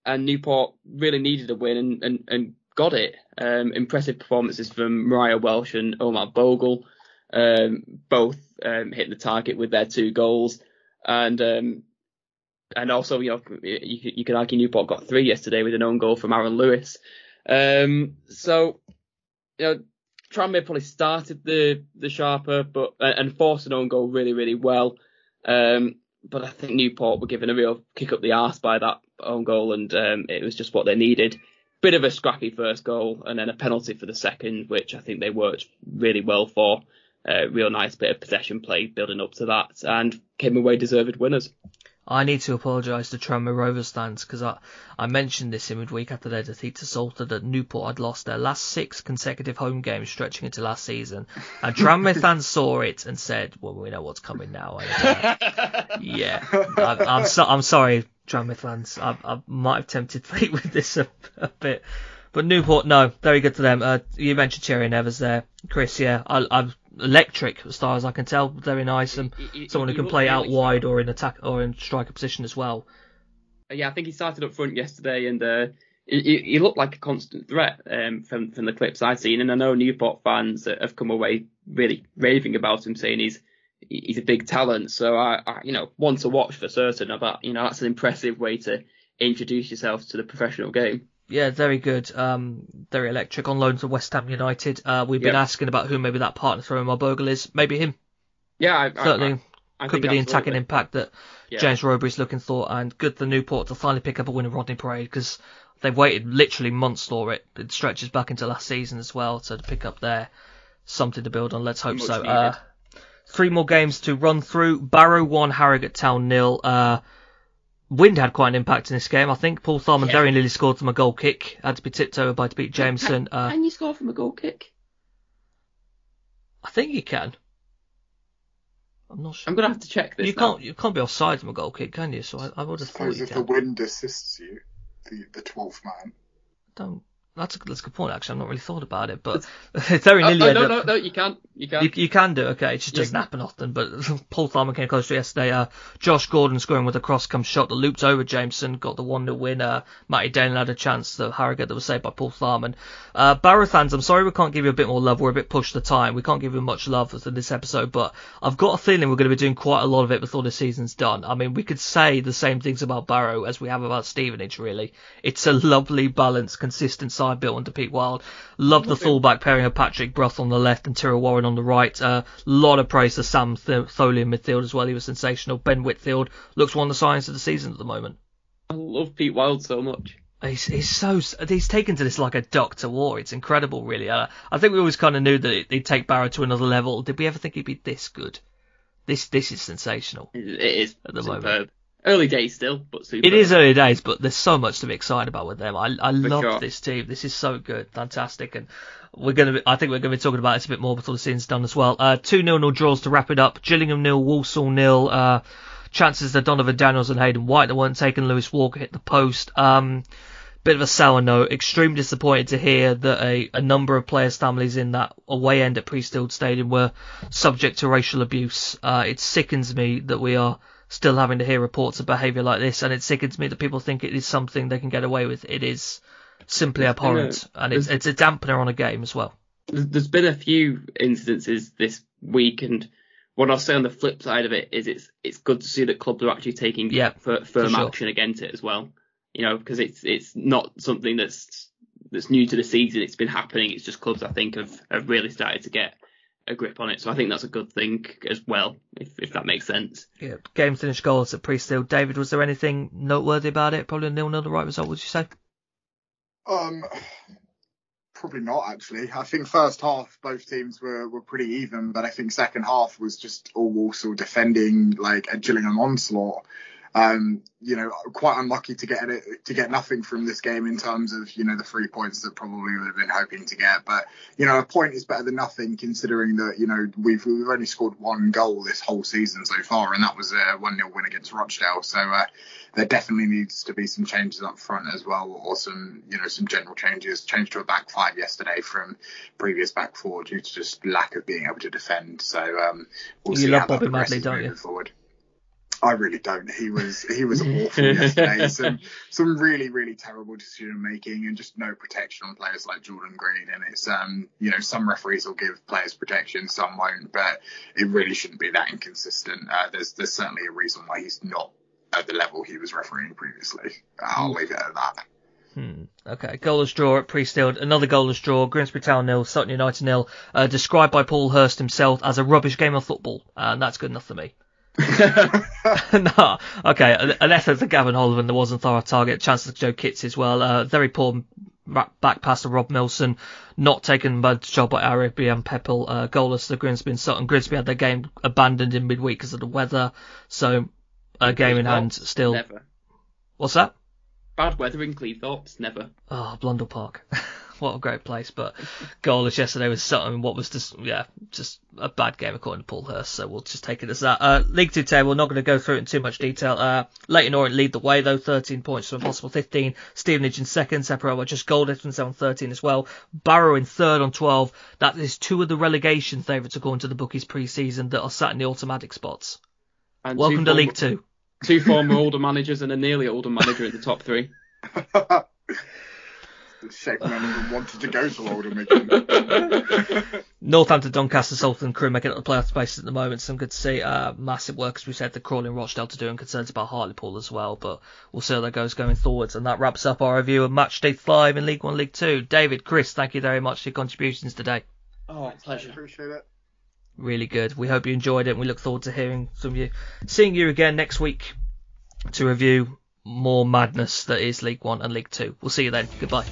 Newport really needed a win and got it. Impressive performances from Mariah Welsh and Omar Bogle, both hitting the target with their 2 goals, and also you can argue Newport got 3 yesterday with an own goal from Aaron Lewis. So Tranmere probably started the sharper, and forced an own goal really, really well. But I think Newport were given a real kick up the arse by that own goal, and it was just what they needed. Bit of a scrappy first goal, and then a penalty for the second, which I think they worked really well for. Real nice bit of possession play building up to that, and came away deserved winners. I need to apologise to Tranmere Rovers fans, because I mentioned this in midweek after their defeat to Salford that Newport had lost their last 6 consecutive home games stretching into last season, and Tranmere fans saw it and said, well, we know what's coming now. And, yeah, I'm sorry, Tranmere fans. I might have tempted fate with this a bit. But Newport, no, very good to them. You mentioned Thierry Nevers there. Chris, yeah, I'm electric as far as I can tell. Very nice, and someone who can play out wide or in attack or in striker position as well. Yeah, I think he started up front yesterday, and he looked like a constant threat from the clips I've seen. And I know Newport fans have come away really raving about him, saying he's a big talent. So I want to watch for certain. But that's an impressive way to introduce yourself to the professional game. Yeah, very good. Very electric. On loan to West Ham United. We've been asking about who maybe that partner for Omar Bogle is. Maybe him. Yeah, certainly. Could be the attacking impact that Yeah. James Robury's looking for, and good for Newport to finally pick up a win at Rodney Parade, because they've waited literally months for it. It stretches back into last season as well, so to pick up there, something to build on. Let's hope Much so. needed. 3 more games to run through. Barrow 1, Harrogate Town 0. Wind had quite an impact in this game. I think Paul Tharman very nearly scored from a goal kick. Had to be tipped over by Pete Jameson. Can you score from a goal kick? I think you can. I'm not sure. I'm gonna have to check this. You can't be offside from a goal kick, can you? So I would have thought Suppose you if can. the wind assists you, the 12th man. That's a good point, actually. I've not really thought about it, but it's very nearly. No, you can. You can do, okay. It just doesn't happen often. But Paul Tharman came close to it yesterday. Josh Gordon scoring with a cross-come shot that looped over Jameson, got the 1-0 win. Matty Dalen had a chance to Harrogate that was saved by Paul Tharman. Barrow fans, I'm sorry we can't give you a bit more love. We're a bit pushed for time. We can't give you much love for this episode, but I've got a feeling we're going to be doing quite a lot of it before the season's done. I mean, we could say the same things about Barrow as we have about Stevenage, really. It's a lovely, balanced, consistent side built under Pete Wild. Love the fullback pairing of Patrick Brough on the left and Tyrrell Warren on the right. Lot of praise to Sam Tholey in midfield as well. He was sensational. Ben Whitfield looks one of the signs of the season at the moment. I love Pete Wild so much. He's taken to this like a duck to war. It's incredible, really. I think we always kind of knew that he'd take Barrow to another level. Did we ever think he'd be this good? This is sensational. It is at the superb. moment. Early days still, but superb. It is early days, but there's so much to be excited about with them. I love sure. this team. This is so good, fantastic, and I think we're gonna be talking about this a bit more before the season's done as well. 2-0 draws to wrap it up. Gillingham 0, Walsall 0. Chances that Donovan Daniels and Hayden White that weren't taken. Lewis Walker hit the post. Bit of a sour note. Extremely disappointed to hear that a number of players' families in that away end at Priestfield Stadium were subject to racial abuse. It sickens me that we are still having to hear reports of behaviour like this, and it sickens me that people think it is something they can get away with. It is simply abhorrent, and it's a dampener on a game as well. There's been a few incidences this week, and what I'll say on the flip side of it is it's good to see that clubs are actually taking firm action against it as well. You know, because it's not something that's new to the season. It's been happening. It's just clubs I think have really started to get a grip on it. So I think that's a good thing as well, if that makes sense. Yeah, game finished goals at Priestfield. David, was there anything noteworthy about it? Probably a 0-0 the right result, would you say? Probably not, actually. I think first half both teams were pretty even, but I think second half was just all Walsall defending like a Gillingham onslaught. Quite unlucky to get nothing from this game in terms of, the 3 points that probably would have been hoping to get. But, a point is better than nothing, considering that, we've only scored 1 goal this whole season so far, and that was a 1-0 win against Rochdale. So there definitely needs to be some changes up front as well, or some general changes. Change to a back 5 yesterday from previous back 4 due to just lack of being able to defend. So we'll see how that progresses moving forward. I really don't. He was awful yesterday. Some really, really terrible decision making, and just no protection on players like Jordan Green. And it's some referees will give players protection, some won't, but it really shouldn't be that inconsistent. There's certainly a reason why he's not at the level he was refereeing previously. I'll leave it at that. Okay, goalless draw at Priestfield. Another goalless draw. Grimsby Town 0, Sutton United 0. Described by Paul Hurst himself as a rubbish game of football, and that's good enough for me. No, okay. An effort for Gavin Hollivan. There wasn't thorough target. Chances to Joe Kitts as well. Very poor back pass to Rob Milson. Not taken by the job by Arabi and Peppel. Goalless to Grimsby and Sutton. Grimsby had their game abandoned in midweek because of the weather. So a game in hand still. Never. What's that? Bad weather in Cleethorpes. Never. Oh, Blundell Park. What a great place, but goalless yesterday was Sutton. What was just a bad game according to Paul Hurst, so we'll just take it as that. League 2 table, not going to go through it in too much detail. Leyton Orient lead the way though, 13 points from a possible 15. Stevenage in second, separated by just goal difference on 13 as well. Barrow in third on 12. That is 2 of the relegation favourites according to the bookies pre-season that are sat in the automatic spots. And welcome to League 2. 2 former older managers and a nearly older manager in the top 3. The second man even wanted to go to Oldham again. Northampton, Doncaster, Salford Crew making it the playoff spaces at the moment. Some good to see. Massive work, as we said, the crawling Rochdale to do, and concerns about Hartlepool as well. But we'll see how that goes going forwards. And that wraps up our review of Matchday 5 in League 1, League 2. David, Chris, thank you very much for your contributions today. Oh, pleasure. Appreciate it. Really good. We hope you enjoyed it, and we look forward to hearing from you. Seeing you again next week to review more madness that is League One and League Two. We'll see you then. Goodbye.